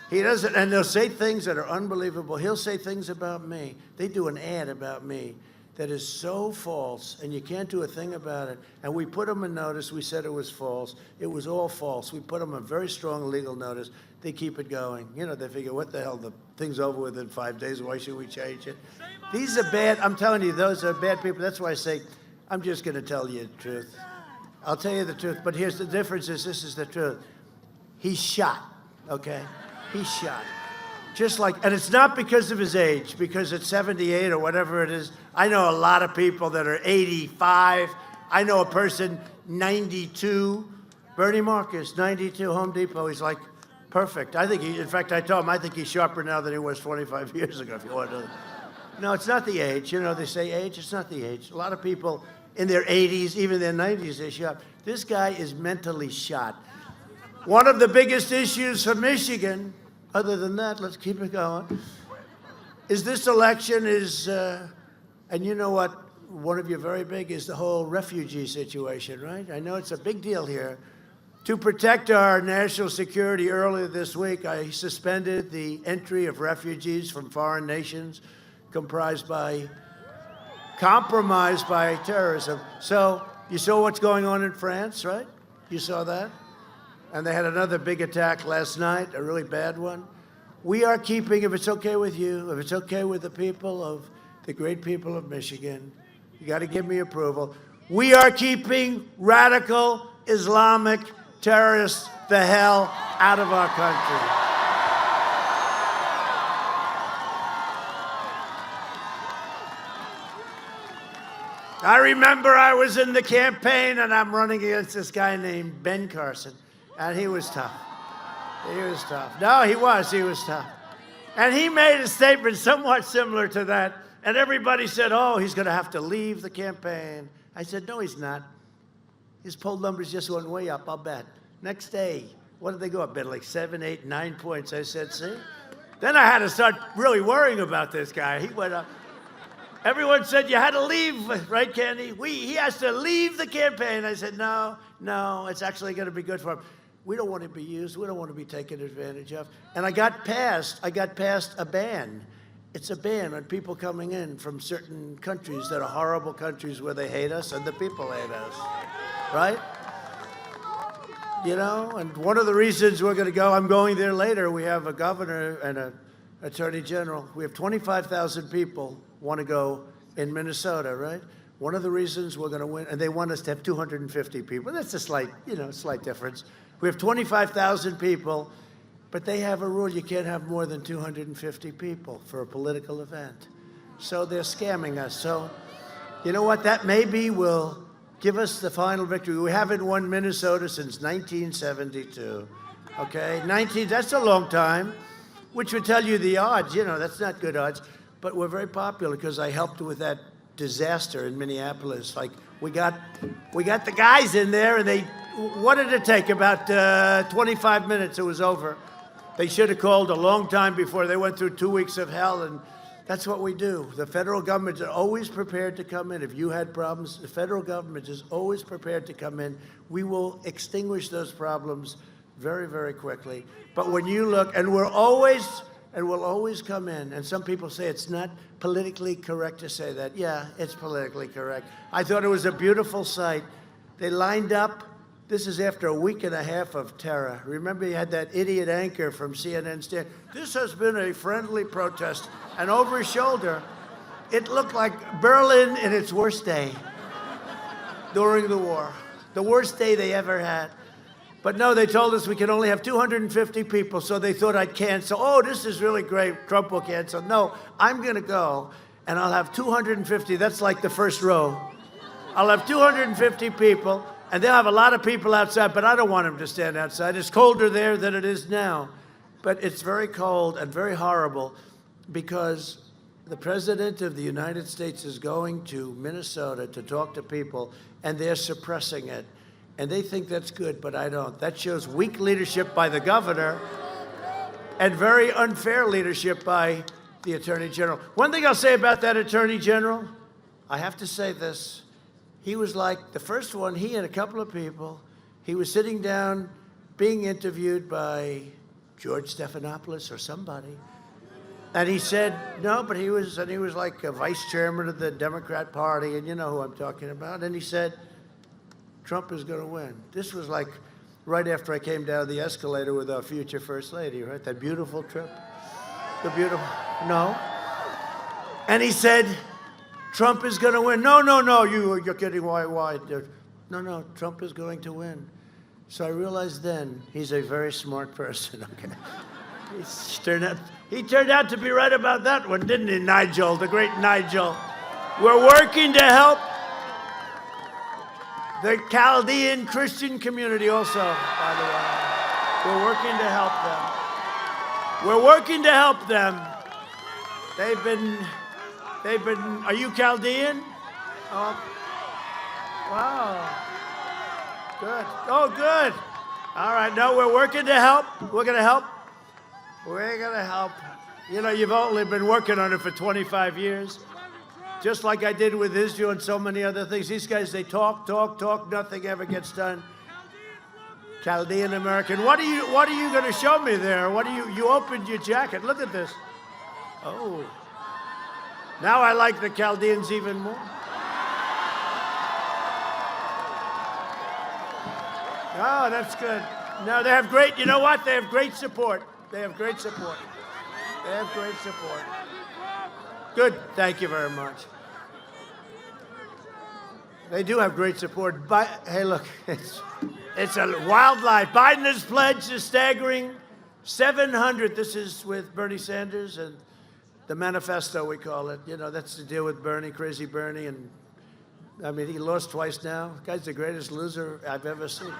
He doesn't, and they'll say things that are unbelievable. He'll say things about me. They do an ad about me that is so false, and you can't do a thing about it. And we put them in notice. We said it was false. It was all false. We put them a very strong legal notice. They keep it going. You know, they figure, what the hell, the thing's over within 5 days. Why should we change it? These are bad. I'm telling you, those are bad people. That's why I say, I'm just going to tell you the truth. I'll tell you the truth. But here's the difference is this is the truth. He's shot, okay? He's shot. Just like, and it's not because of his age, because at 78 or whatever it is. I know a lot of people that are 85. I know a person 92. Bernie Marcus, 92, Home Depot. He's like, perfect. I think in fact, I told him, I think he's sharper now than he was 25 years ago, if you want to know. No, it's not the age. You know, they say age, it's not the age. A lot of people in their 80s, even their 90s, they're shot. This guy is mentally shot. One of the biggest issues for Michigan, other than that, let's keep it going, is this election is, and you know what, one of you very big is the whole refugee situation, right? I know it's a big deal here. To protect our national security earlier this week, I suspended the entry of refugees from foreign nations compromised by terrorism. So you saw what's going on in France, right? You saw that? And they had another big attack last night, a really bad one. We are keeping, if it's okay with you, if it's okay with the people of, the great people of Michigan, you got to give me approval. We are keeping radical Islamic terrorists the hell out of our country. I remember I was in the campaign and I'm running against this guy named Ben Carson. And he was tough. He was tough. No, he was tough. And he made a statement somewhat similar to that. And everybody said, oh, he's going to have to leave the campaign. I said, no, he's not. His poll numbers just went way up, I'll bet. Next day, what did they go up? Bet like 7, 8, 9 points. I said, see? Then I had to start really worrying about this guy. He went up. Everyone said you had to leave, right, Candy? He has to leave the campaign. I said, no, it's actually going to be good for him. We don't want to be used. We don't want to be taken advantage of. And I got passed a ban. It's a ban on people coming in from certain countries that are horrible countries where they hate us and the people hate us, right? You know, and one of the reasons we're going to go, I'm going there later, we have a governor and an attorney general. We have 25,000 people want to go in Minnesota, right? One of the reasons we're going to win, and they want us to have 250 people. That's a slight difference. We have 25,000 people, but they have a rule you can't have more than 250 people for a political event. So they're scamming us. So you know what? That maybe will give us the final victory. We haven't won Minnesota since 1972. Okay? That's a long time, which would tell you the odds. You know, that's not good odds. But we're very popular because I helped with that disaster in Minneapolis. Like, we got the guys in there, and what did it take? About 25 minutes, it was over. They should have called a long time before. They went through 2 weeks of hell, and that's what we do. The federal government is always prepared to come in. If you had problems, the federal government is always prepared to come in. We will extinguish those problems very, very quickly. But when you look, and we'll always come in, and some people say it's not politically correct to say that. Yeah, it's politically correct. I thought it was a beautiful sight. They lined up. This is after a week and a half of terror. Remember, you had that idiot anchor from CNN stand. This has been a friendly protest. And over his shoulder, it looked like Berlin in its worst day during the war. The worst day they ever had. But no, they told us we could only have 250 people, so they thought I'd cancel. Oh, this is really great. Trump will cancel. No, I'm going to go. and I'll have 250, that's like the first row. I'll have 250 people, and they'll have a lot of people outside, but I don't want them to stand outside. It's colder there than it is now. But it's very cold and very horrible because the President of the United States is going to Minnesota to talk to people, and they're suppressing it. And they think that's good, but I don't. That shows weak leadership by the governor and very unfair leadership by the Attorney General. One thing I'll say about that Attorney General, I have to say this. He was like the first one, he and a couple of people, he was sitting down being interviewed by George Stephanopoulos or somebody. And he said, no, but he was like a vice chairman of the Democrat Party, and you know who I'm talking about. And he said, Trump is going to win. This was like right after I came down the escalator with our future First Lady, right? That beautiful trip. The beautiful, no. And he said, Trump is going to win. No, you're kidding. Why? No, Trump is going to win. So I realized then he's a very smart person, okay? He turned out to be right about that one, didn't he, Nigel, the great Nigel? We're working to help the Chaldean Christian community also, by the way. We're working to help them. We're working to help them. They've been, are you Chaldean? Oh, wow. Good. Oh, good. All right, no, we're working to help. We're going to help. We're going to help. You know, you've only been working on it for 25 years. Just like I did with Israel and so many other things. These guys, they talk, nothing ever gets done. Chaldean American. What are you going to show me there? You opened your jacket. Look at this. Oh. Now I like the Chaldeans even more. Oh, that's good. No, they have great, you know what? They have great support. They have great support. They have great support. Good. Thank you very much. They do have great support. Hey, look, it's a wildlife. Biden has pledged a staggering 700. This is with Bernie Sanders and the manifesto, we call it. You know, that's the deal with Bernie, crazy Bernie. And I mean, he lost twice now. The guy's the greatest loser I've ever seen.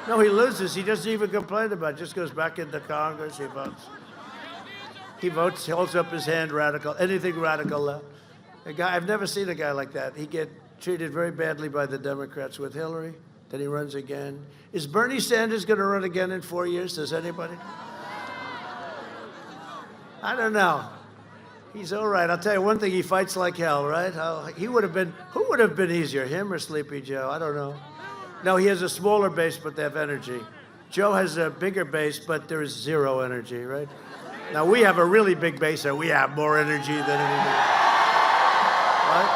No, he loses. He doesn't even complain about it. Just goes back into Congress. He votes. He votes, holds up his hand, radical, anything radical. A guy, I've never seen a guy like that. He get treated very badly by the Democrats with Hillary. Then he runs again. Is Bernie Sanders going to run again in 4 years? Does anybody? I don't know. He's all right. I'll tell you one thing. He fights like hell, right? Who would have been easier, him or Sleepy Joe? I don't know. No, he has a smaller base, but they have energy. Joe has a bigger base, but there is zero energy, right? Now, we have a really big base, and we have more energy than anybody. Right?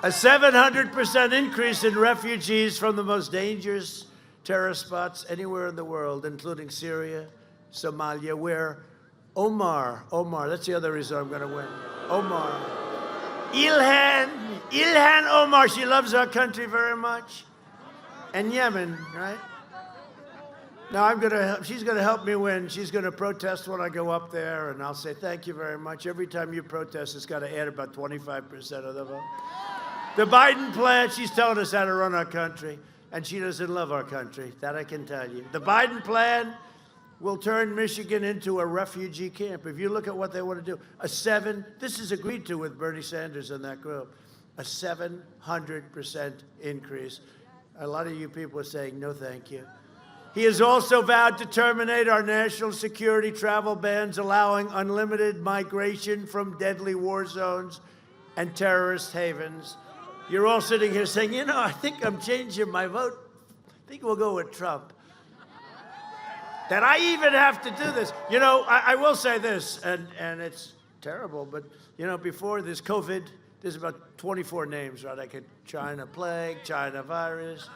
A 700% increase in refugees from the most dangerous terrorist spots anywhere in the world, including Syria, Somalia, where Omar, that's the other reason I'm going to win. Omar. Ilhan Omar, she loves our country very much. And Yemen, right? Now she's going to help me win. She's going to protest when I go up there, and I'll say, thank you very much. Every time you protest, it's got to add about 25% of the vote. The Biden plan, she's telling us how to run our country, and she doesn't love our country. That I can tell you. The Biden plan will turn Michigan into a refugee camp. If you look at what they want to do, this is agreed to with Bernie Sanders and that group, a 700% increase. A lot of you people are saying, no, thank you. He has also vowed to terminate our national security travel bans, allowing unlimited migration from deadly war zones and terrorist havens. You're all sitting here saying, you know, I think I'm changing my vote. I think we'll go with Trump. That I even have to do this. You know, I will say this, and it's terrible, but, you know, before this COVID, there's about 24 names, right? Like China plague, China virus,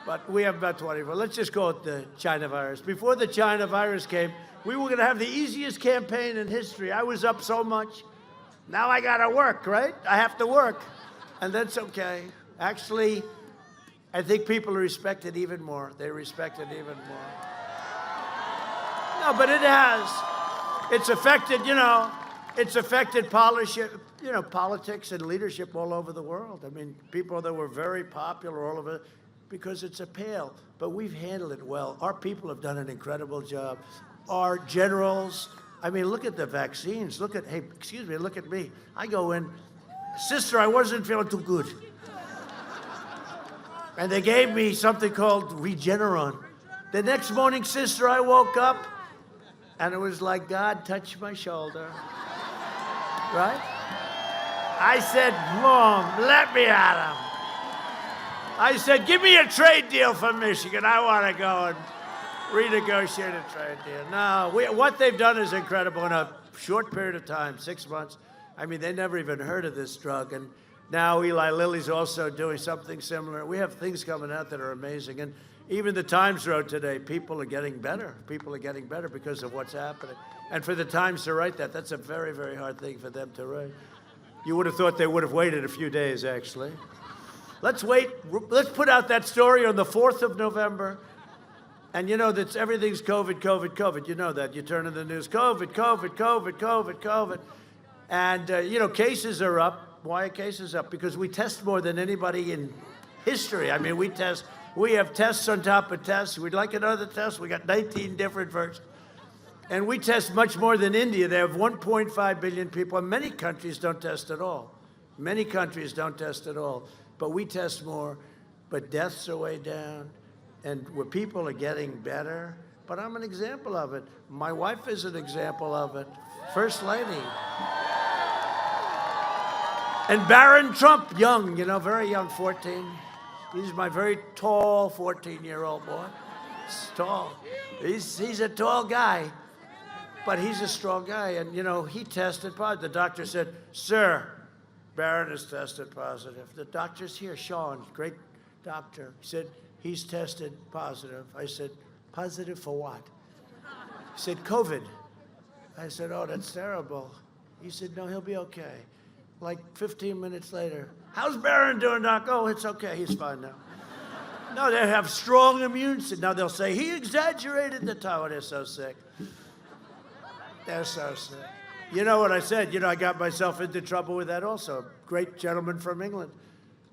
but we have about 24. Let's just call it the China virus. Before the China virus came, we were going to have the easiest campaign in history. I was up so much. Now I got to work, right? I have to work, and that's okay. Actually, I think people respect it even more. They respect it even more. No, but it has. It's affected, it's affected politics and leadership all over the world. I mean, people that were very popular all over, because it's a pale. But we've handled it well. Our people have done an incredible job. Our generals, I mean, look at the vaccines. Look at me. I go in, sister, I wasn't feeling too good. And they gave me something called Regeneron. The next morning, sister, I woke up, and it was like God touched my shoulder, right? I said, Mom, let me at him. I said, give me a trade deal from Michigan. I want to go and renegotiate a trade deal. No, what they've done is incredible in a short period of time, 6 months. I mean, they never even heard of this drug. And now Eli Lilly's also doing something similar. We have things coming out that are amazing. And even the Times wrote today, people are getting better. People are getting better because of what's happening. And for the Times to write that, that's a very, very hard thing for them to write. You would have thought they would have waited a few days, actually. Let's wait. Let's put out that story on the 4th of November. And that's everything's COVID, COVID, COVID. You know that. You turn on the news, COVID, COVID, COVID, COVID, COVID. And, cases are up. Why are cases up? Because we test more than anybody in history. I mean, we have tests on top of tests. We'd like another test. We got 19 different versions. And we test much more than India. They have 1.5 billion people. And many countries don't test at all. Many countries don't test at all. But we test more. But deaths are way down. And where people are getting better. But I'm an example of it. My wife is an example of it. First lady. And Barron Trump, young, very young, 14. He's my very tall 14-year-old boy. He's tall. He's a tall guy. But he's a strong guy, and, he tested positive. The doctor said, sir, Barron has tested positive. The doctor's here, Sean, great doctor. He said, he's tested positive. I said, positive for what? He said, COVID. I said, oh, that's terrible. He said, no, he'll be okay. Like 15 minutes later, how's Barron doing, Doc? Oh, it's okay, he's fine now. No, they have strong immune system. Now they'll say, he exaggerated the time. Oh, they're so sick. They're so sick. You know what I said? I got myself into trouble with that also. Great gentleman from England.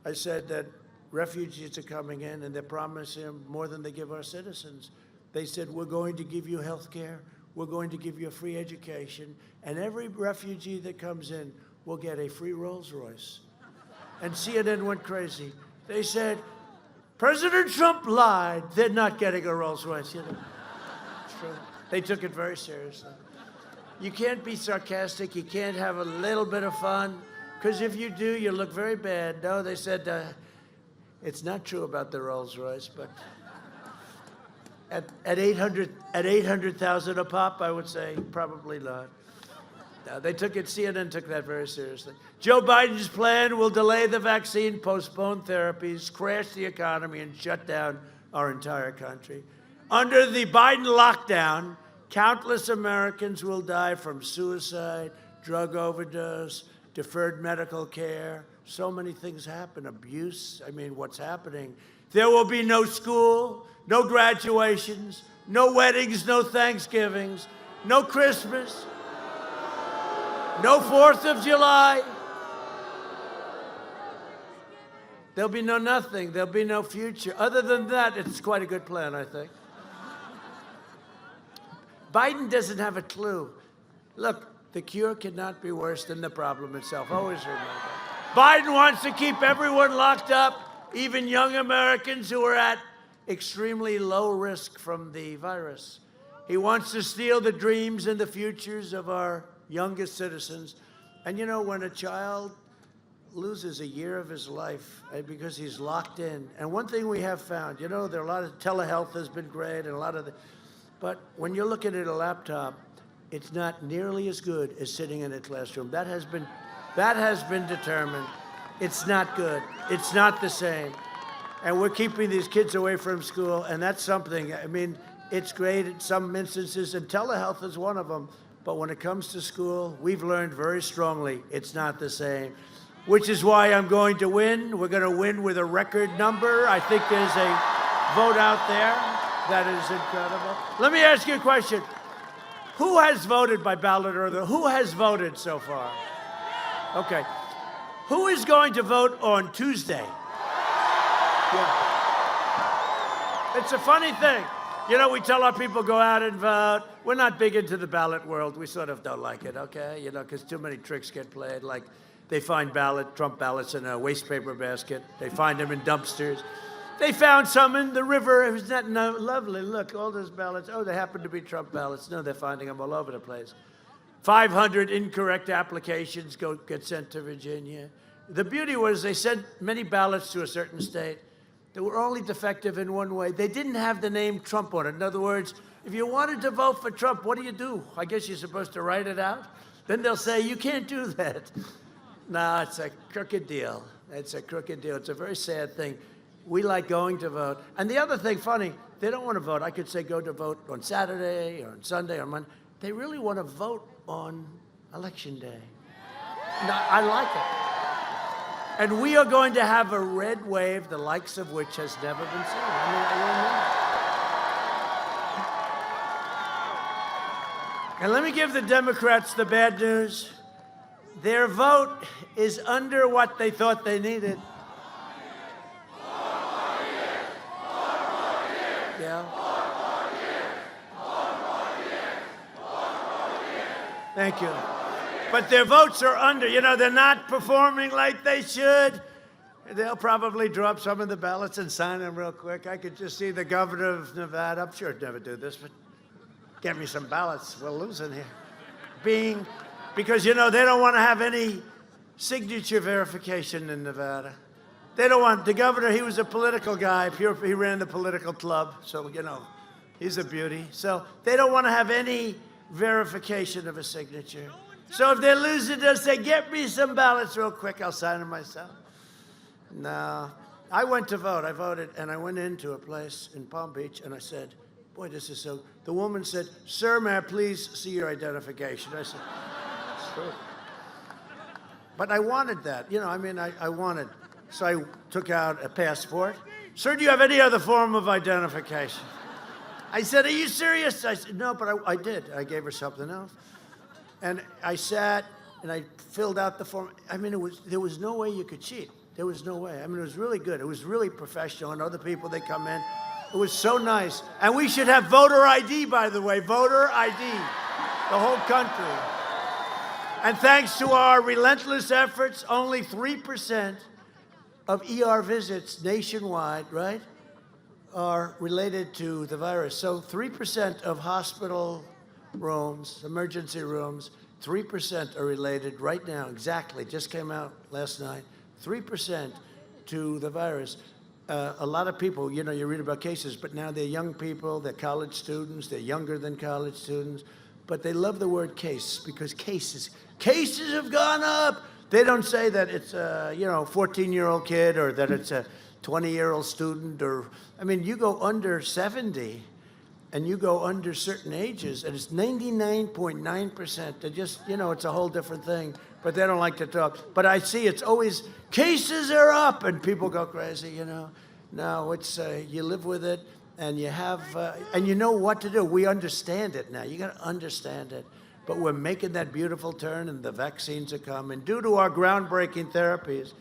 I said that refugees are coming in and they're promising them more than they give our citizens. They said, we're going to give you health care. We're going to give you a free education. And every refugee that comes in will get a free Rolls Royce. And CNN went crazy. They said, President Trump lied. They're not getting a Rolls Royce. It's true. They took it very seriously. You can't be sarcastic. You can't have a little bit of fun, because if you do, you look very bad. No, they said, it's not true about the Rolls Royce, but at 800,000 a pop, I would say probably not. No, CNN took that very seriously. Joe Biden's plan will delay the vaccine, postpone therapies, crash the economy, and shut down our entire country. Under the Biden lockdown, countless Americans will die from suicide, drug overdose, deferred medical care. So many things happen. Abuse. I mean, what's happening? There will be no school, no graduations, no weddings, no Thanksgivings, no Christmas, no 4th of July. There'll be no nothing. There'll be no future. Other than that, it's quite a good plan, I think. Biden doesn't have a clue. Look, the cure cannot be worse than the problem itself. Always remember. Biden wants to keep everyone locked up, even young Americans who are at extremely low risk from the virus. He wants to steal the dreams and the futures of our youngest citizens. And when a child loses a year of his life because he's locked in, and one thing we have found, there are a lot of telehealth has been great, and a lot of but when you're looking at a laptop, it's not nearly as good as sitting in a classroom. That has been determined. It's not good. It's not the same. And we're keeping these kids away from school, and that's something. I mean, it's great in some instances, and telehealth is one of them. But when it comes to school, we've learned very strongly it's not the same, which is why I'm going to win. We're going to win with a record number. I think there's a vote out there that is incredible. Let me ask you a question. Who has voted by ballot or who has voted so far? Okay. Who is going to vote on Tuesday? Yeah. It's a funny thing. You know, we tell our people go out and vote. We're not big into the ballot world. We sort of don't like it, okay? You know, because too many tricks get played. Like they find Trump ballots in a waste paper basket. They find them in dumpsters. They found some in the river. It was not lovely. Look, all those ballots. Oh, they happen to be Trump ballots. No, they're finding them all over the place. 500 incorrect applications get sent to Virginia. The beauty was they sent many ballots to a certain state. They were only defective in one way. They didn't have the name Trump on it. In other words, if you wanted to vote for Trump, what do? I guess you're supposed to write it out. Then they'll say, you can't do that. No, it's a crooked deal. It's a crooked deal. It's a very sad thing. We like going to vote. And the other thing, funny, they don't want to vote. I could say go to vote on Saturday or on Sunday or Monday. They really want to vote on Election Day. No, I like it. And we are going to have a red wave, the likes of which has never been seen. I mean, I don't know. And let me give the Democrats the bad news. Their vote is under what they thought they needed. Yeah. Thank you. But their votes are under. You know, they're not performing like they should. They'll probably drop some of the ballots and sign them real quick. I could just see the governor of Nevada. I'm sure I'd never do this, but get me some ballots. We're losing here. Because, you know, they don't want to have any signature verification in Nevada. They don't want, the governor, he was a political guy. He ran the political club. So, you know, he's a beauty. So they don't want to have any verification of a signature. So if they're losing, they'll say, get me some ballots real quick. I'll sign them myself. No. I went to vote. I voted, and I went into a place in Palm Beach, and I said, boy, this is so... The woman said, sir, may I please see your identification? I said, sure. But I wanted that. You know, I mean, I wanted... So I took out a passport. Sir, do you have any other form of identification? I said, are you serious? I said, no, but I did. I gave her something else. And I sat, and I filled out the form. I mean, there was no way you could cheat. There was no way. I mean, it was really good. It was really professional, and other people, they come in. It was so nice. And we should have voter ID, by the way, voter ID, the whole country. And thanks to our relentless efforts, only 3% of ER visits nationwide, right, are related to the virus. So 3% of hospital rooms, emergency rooms, 3% are related right now, exactly, just came out last night, 3% to the virus. A lot of people, you know, you read about cases, but now they're young people, they're college students, they're younger than college students, but they love the word case because cases have gone up. They don't say that it's a, you know, 14-year-old kid or that it's a 20-year-old student or, I mean, you go under 70 and you go under certain ages and it's 99.9%. They just, you know, it's a whole different thing, but they don't like to talk. But I see it's always, cases are up and people go crazy, you know. No, it's, you live with it and you have, and you know what to do. We understand it now. You got to understand it. But we're making that beautiful turn, and the vaccines are coming. Due to our groundbreaking therapies,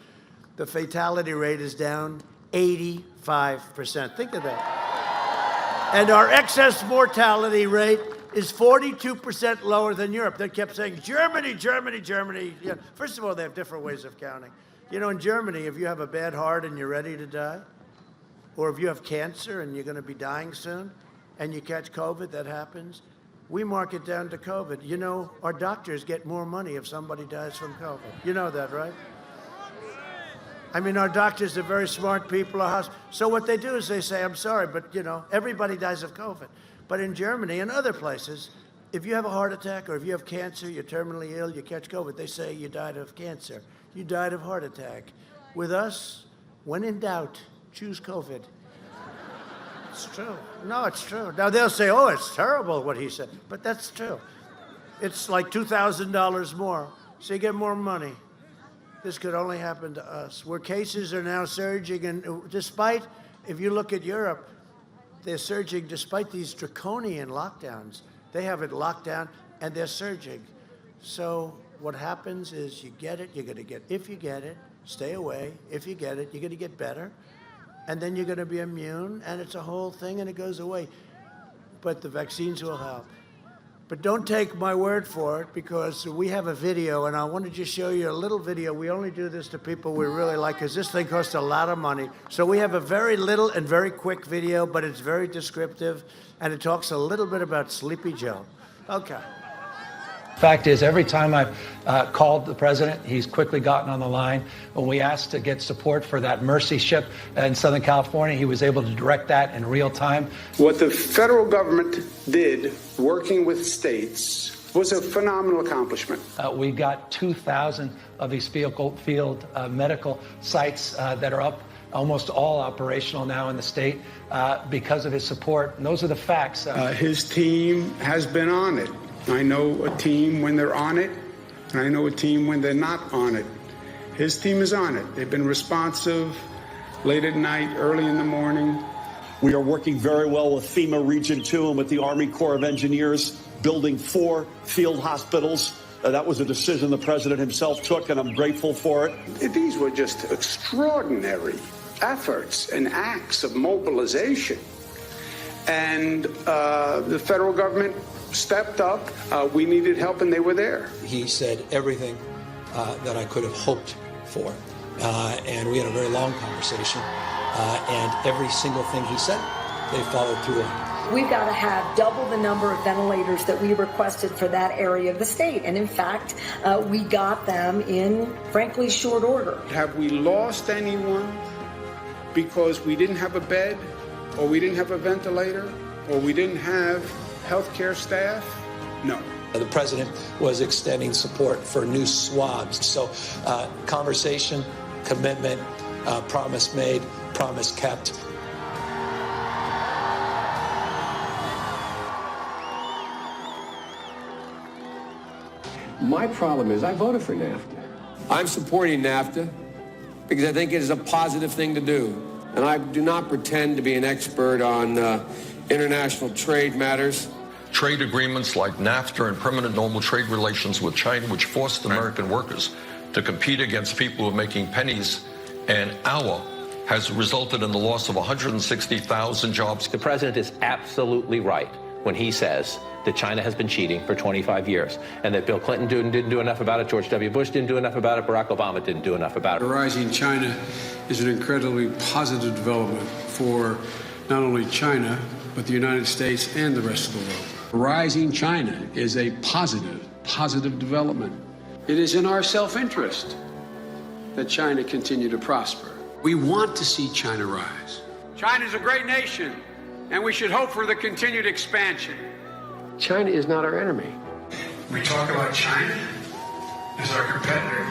the fatality rate is down 85%. Think of that. And our excess mortality rate is 42% lower than Europe. They kept saying, Germany, Germany, Germany. Yeah. First of all, they have different ways of counting. You know, in Germany, if you have a bad heart and you're ready to die, or if you have cancer and you're going to be dying soon, and you catch COVID, that happens, we mark it down to COVID. You know, our doctors get more money if somebody dies from COVID. You know that, right? I mean, our doctors are very smart people. So what they do is they say, I'm sorry, but, you know, everybody dies of COVID. But in Germany and other places, if you have a heart attack or if you have cancer, you're terminally ill, you catch COVID, they say you died of cancer. You died of heart attack. With us, when in doubt, choose COVID. It's true. No, it's true. Now, they'll say, oh, it's terrible what he said. But that's true. It's like $2,000 more. So you get more money. This could only happen to us. Where cases are now surging, and despite, if you look at Europe, they're surging despite these draconian lockdowns. They have it locked down, and they're surging. So what happens is you get it, you're going to get, if you get it, stay away. If you get it, you're going to get better. And then you're going to be immune, and it's a whole thing, and it goes away. But the vaccines will help. But don't take my word for it, because we have a video, and I want to just show you a little video. We only do this to people we really like, because this thing costs a lot of money. So we have a very little and very quick video, but it's very descriptive, and it talks a little bit about Sleepy Joe. Okay. Fact is, every time I've called the president, he's quickly gotten on the line. When we asked to get support for that Mercy ship in Southern California, he was able to direct that in real time. What the federal government did, working with states, was a phenomenal accomplishment. We got 2,000 of these field medical sites that are up, almost all operational now in the state because of his support. And those are the facts. His team has been on it. I know a team when they're on it, and I know a team when they're not on it. His team is on it. They've been responsive late at night, early in the morning. We are working very well with FEMA Region 2 and with the Army Corps of Engineers, building 4 field hospitals. That was a decision the president himself took, and I'm grateful for it. These were just extraordinary efforts and acts of mobilization. And the federal government stepped up. We needed help, and they were there. He said everything that I could have hoped for. And we had a very long conversation. And every single thing he said, they followed through on. We've got to have double the number of ventilators that we requested for that area of the state. And in fact, we got them in, frankly, short order. Have we lost anyone because we didn't have a bed, or we didn't have a ventilator, or we didn't have healthcare staff? No. The president was extending support for new swabs. So conversation, commitment, promise made, promise kept. My problem is I voted for NAFTA. I'm supporting NAFTA because I think it is a positive thing to do. And I do not pretend to be an expert on international trade matters. Trade agreements like NAFTA and permanent normal trade relations with China, which forced American workers to compete against people who are making pennies an hour, has resulted in the loss of 160,000 jobs. The president is absolutely right when he says that China has been cheating for 25 years and that Bill Clinton didn't do enough about it, George W. Bush didn't do enough about it, Barack Obama didn't do enough about it. Rising China is an incredibly positive development for not only China, but the United States and the rest of the world. Rising China is a positive development. It is in our self-interest that China continue to prosper. We want to see China rise. China is a great nation, and we should hope for the continued expansion. China is not our enemy. We talk about China as our competitor.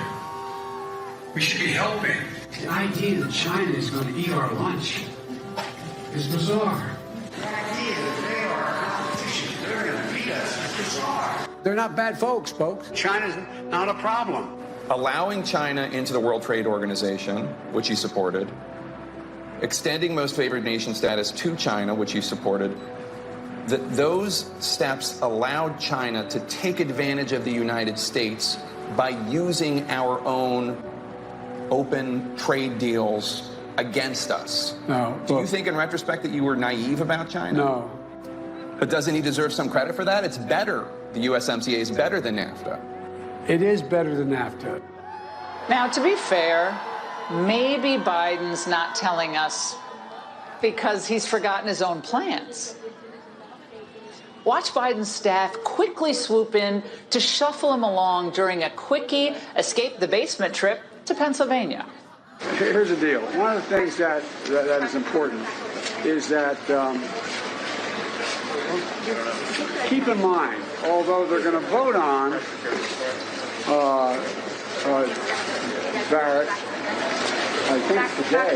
We should be helping. The idea that China is going to eat our lunch is bizarre. The idea that they are our competition, they're going to beat us, is bizarre. They're not bad folks. China's not a problem. Allowing China into the World Trade Organization, which he supported, extending most favored nation status to China, which he supported, those steps allowed China to take advantage of the United States by using our own open trade deals against us. No. Do you think in retrospect that you were naive about China? No. But doesn't he deserve some credit for that? It's better. The USMCA is better than NAFTA. It is better than NAFTA. Now, to be fair, maybe Biden's not telling us because he's forgotten his own plans. Watch Biden's staff quickly swoop in to shuffle him along during a quickie escape the basement trip to Pennsylvania. Here's the deal. One of the things that is important is that keep in mind, although they're going to vote on Barrett, I think today.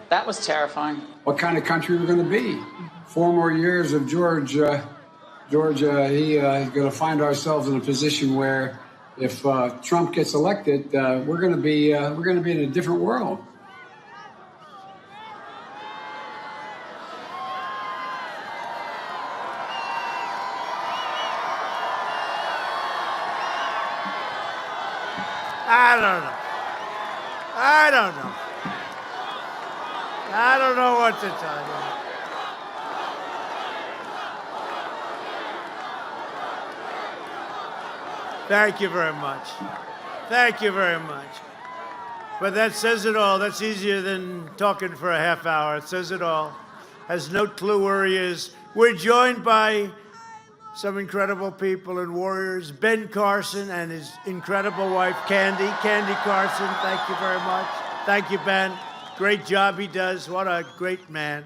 That was terrifying. What kind of country we're going to be? 4 more years of Georgia, he's going to find ourselves in a position where if Trump gets elected, we're going to be in a different world. I don't know. I don't know. I don't know what to tell you. Thank you very much. Thank you very much. But that says it all. That's easier than talking for a half hour. It says it all. Has no clue where he is. We're joined by some incredible people and warriors. Ben Carson and his incredible wife, Candy. Candy Carson, thank you very much. Thank you, Ben. Great job he does. What a great man.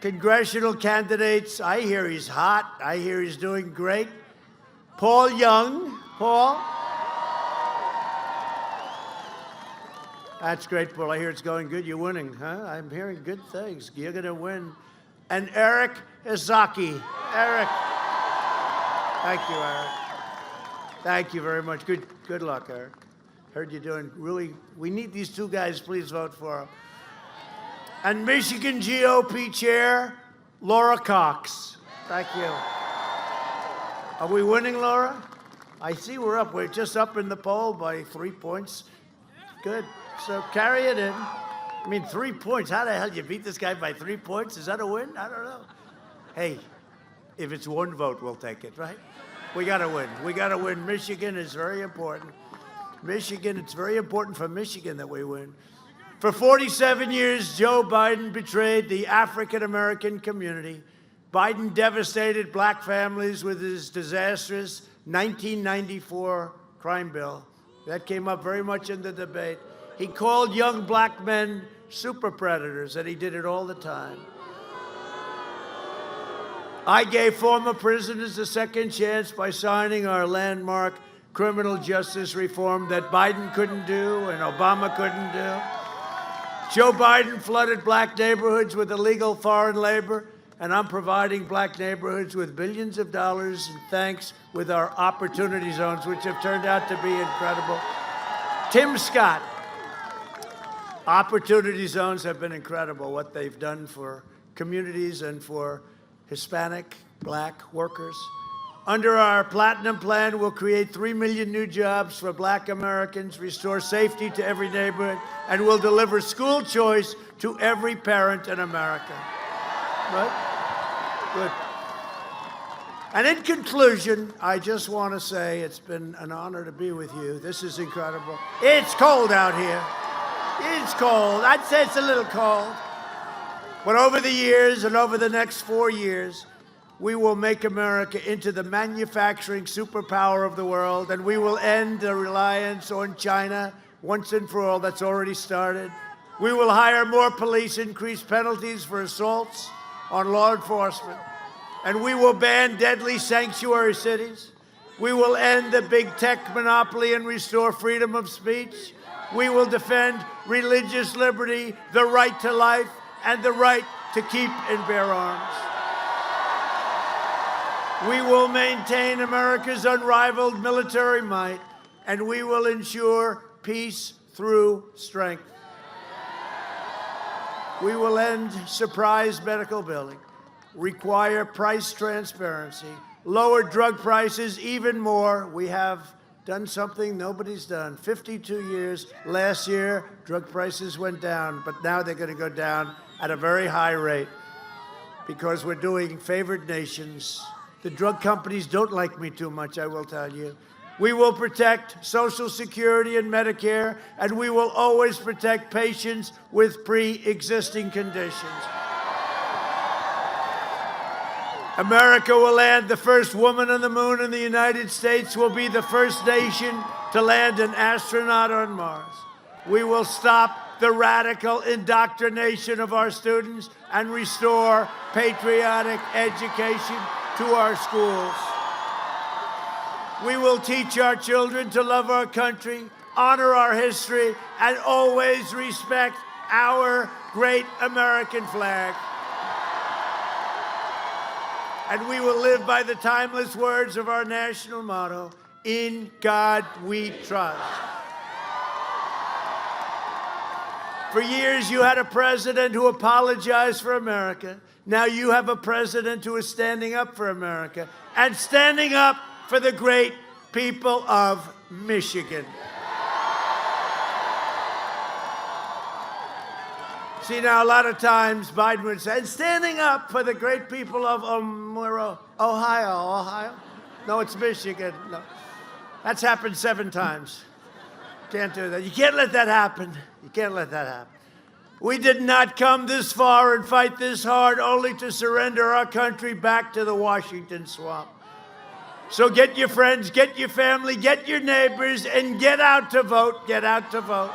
Congressional candidates, I hear he's hot. I hear he's doing great. Paul Young. Paul? That's great, Paul. I hear it's going good. You're winning, huh? I'm hearing good things. You're going to win. And Eric Izaki. Eric. Thank you, Eric. Thank you very much. Good luck, Eric. Heard you're doing really, we need these two guys. Please vote for them. And Michigan GOP Chair, Laura Cox. Thank you. Are we winning, Laura? I see we're up. We're just up in the poll by 3 points. Good. So carry it in. I mean, 3 points. How the hell you beat this guy by 3 points? Is that a win? I don't know. Hey, if it's one vote, we'll take it, right? We got to win. We got to win. Michigan is very important. Michigan, it's very important for Michigan that we win. For 47 years, Joe Biden betrayed the African-American community. Biden devastated black families with his disastrous 1994 crime bill. That came up very much in the debate. He called young black men super predators, and he did it all the time. I gave former prisoners a second chance by signing our landmark criminal justice reform that Biden couldn't do and Obama couldn't do. Joe Biden flooded black neighborhoods with illegal foreign labor, and I'm providing black neighborhoods with billions of dollars in thanks with our opportunity zones, which have turned out to be incredible. Tim Scott. Opportunity zones have been incredible, what they've done for communities and for Hispanic, black workers. Under our Platinum Plan, we'll create 3 million new jobs for black Americans, restore safety to every neighborhood, and we'll deliver school choice to every parent in America. Right? Good. And in conclusion, I just want to say it's been an honor to be with you. This is incredible. It's cold out here. It's cold. I'd say it's a little cold. But over the years and over the next 4 years, we will make America into the manufacturing superpower of the world, and we will end the reliance on China once and for all. That's already started. We will hire more police, increase penalties for assaults on law enforcement, and we will ban deadly sanctuary cities. We will end the big tech monopoly and restore freedom of speech. We will defend religious liberty, the right to life, and the right to keep and bear arms. We will maintain America's unrivaled military might, and we will ensure peace through strength. We will end surprise medical billing, require price transparency, lower drug prices even more. We have done something nobody's done. 52 years. Last year, drug prices went down, but now they're going to go down at a very high rate because we're doing favored nations. The drug companies don't like me too much, I will tell you. We will protect Social Security and Medicare, and we will always protect patients with pre-existing conditions. America will land the first woman on the moon, and the United States will be the first nation to land an astronaut on Mars. We will stop the radical indoctrination of our students and restore patriotic education to our schools. We will teach our children to love our country, honor our history, and always respect our great American flag. And we will live by the timeless words of our national motto, "In God we trust." For years, you had a president who apologized for America. Now you have a president who is standing up for America and standing up for the great people of Michigan. See, now, a lot of times Biden would say, standing up for the great people of Ohio. No, it's Michigan. No. That's happened 7 times. Can't do that. You can't let that happen. You can't let that happen. We did not come this far and fight this hard only to surrender our country back to the Washington swamp. So get your friends, get your family, get your neighbors, and get out to vote. Get out to vote.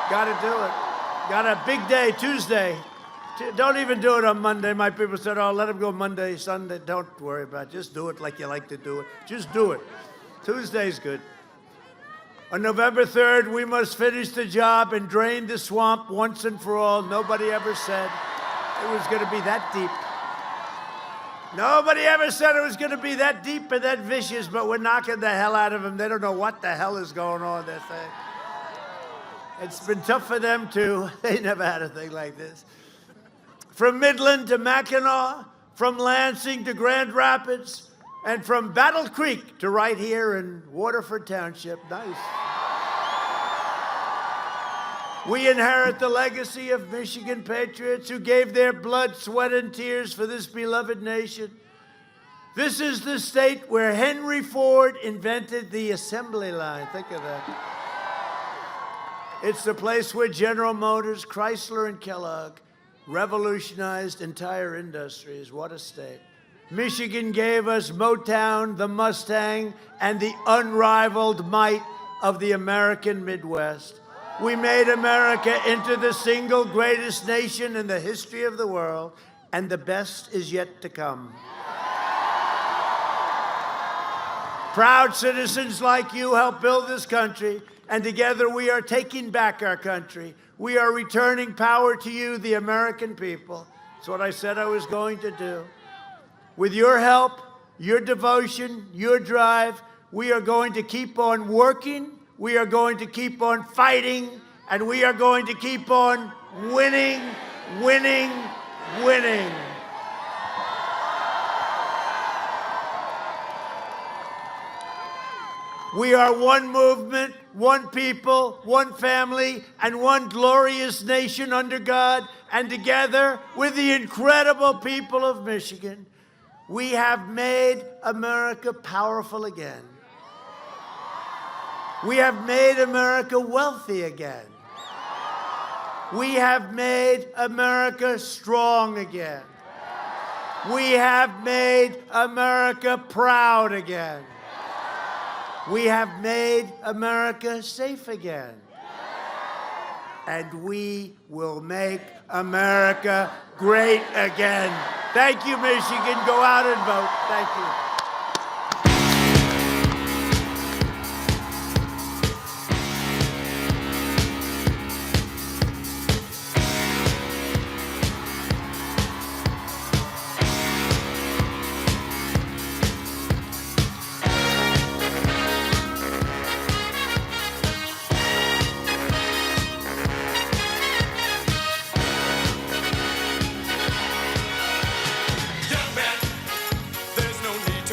Got to do it. Got a big day, Tuesday. Don't even do it on Monday. My people said, oh, let them go Monday, Sunday. Don't worry about it. Just do it like you like to do it. Just do it. Tuesday's good. On November 3rd, we must finish the job and drain the swamp once and for all. Nobody ever said it was going to be that deep. Nobody ever said it was going to be that deep and that vicious, but we're knocking the hell out of them. They don't know what the hell is going on, they're saying. It's been tough for them, too. They never had a thing like this. From Midland to Mackinac, from Lansing to Grand Rapids, and from Battle Creek to right here in Waterford Township. Nice. We inherit the legacy of Michigan patriots who gave their blood, sweat, and tears for this beloved nation. This is the state where Henry Ford invented the assembly line. Think of that. It's the place where General Motors, Chrysler, and Kellogg revolutionized entire industries. What a state. Michigan gave us Motown, the Mustang, and the unrivaled might of the American Midwest. We made America into the single greatest nation in the history of the world, and the best is yet to come. Proud citizens like you helped build this country, and together we are taking back our country. We are returning power to you, the American people. That's what I said I was going to do. With your help, your devotion, your drive, we are going to keep on working, we are going to keep on fighting, and we are going to keep on winning, winning, winning. We are one movement, one people, one family, and one glorious nation under God. And together with the incredible people of Michigan, we have made America powerful again. We have made America wealthy again. We have made America strong again. We have made America proud again. We have made America safe again. And we will make America great again. Thank you, Michigan. Go out and vote. Thank you. Young man, there's no need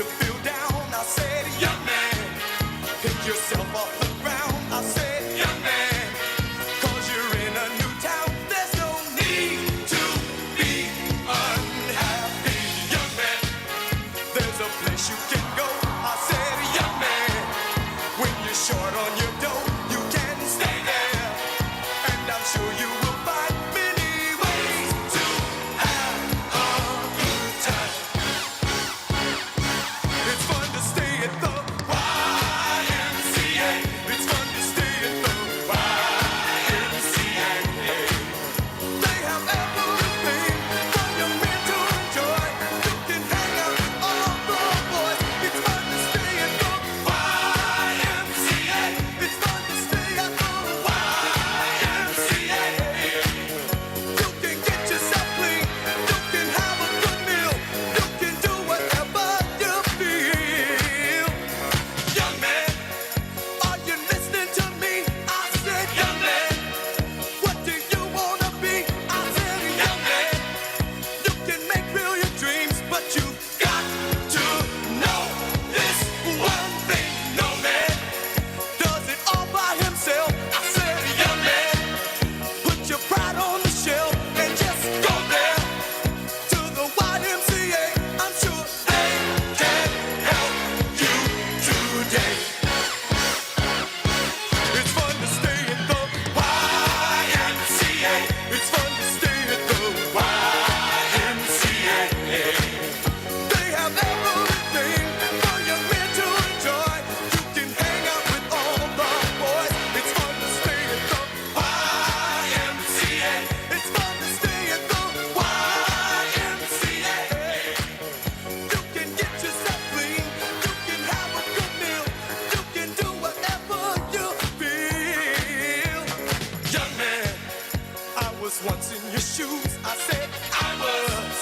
shoes. I said I was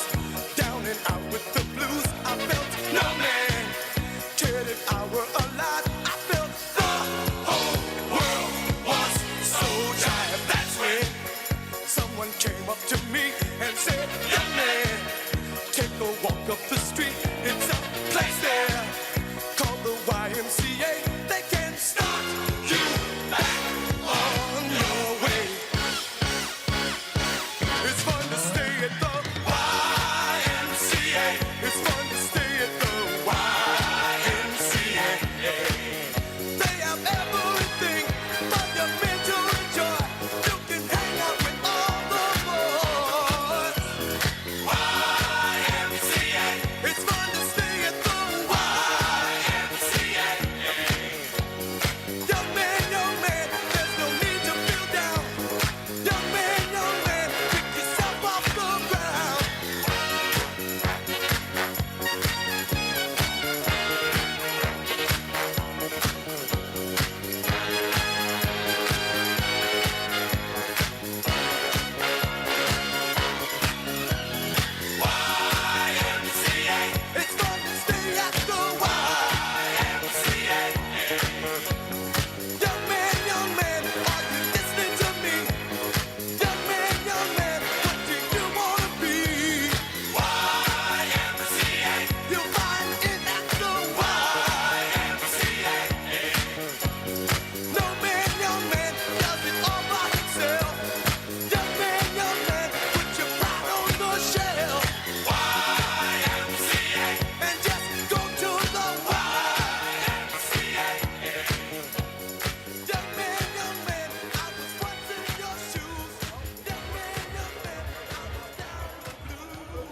down and out with the blues. I felt no man cared if I were alive. I felt the whole world was so tired. That's when someone came up to me and said, young man, take a walk up the street. It's a place there called the YMCA. They can start you back on your way. It's fun to stay at the YMCA. It's fun to stay at the YMCA. They have everything for your mental joy. You can hang out with all the boys. YMCA. It's fun to stay at the YMCA. Young man, there's no need to feel down. Young man, pick yourself off the ground. YMCA. It's fun to stay at the YMCA. Young man, are you listening to me? Young man, what do you wanna be? YMCA. You'll find it at the YMCA. No man, young man, does it all by himself. Young man, put your pride on the shelf. YMCA. And just go to the YMCA. Young man, I was once in your shoes. Young man, I was down the blues.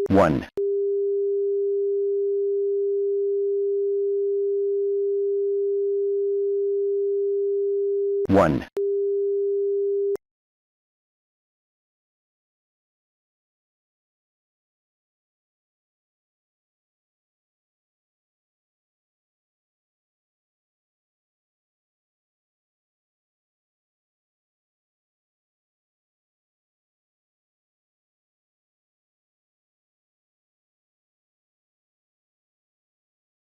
One. One.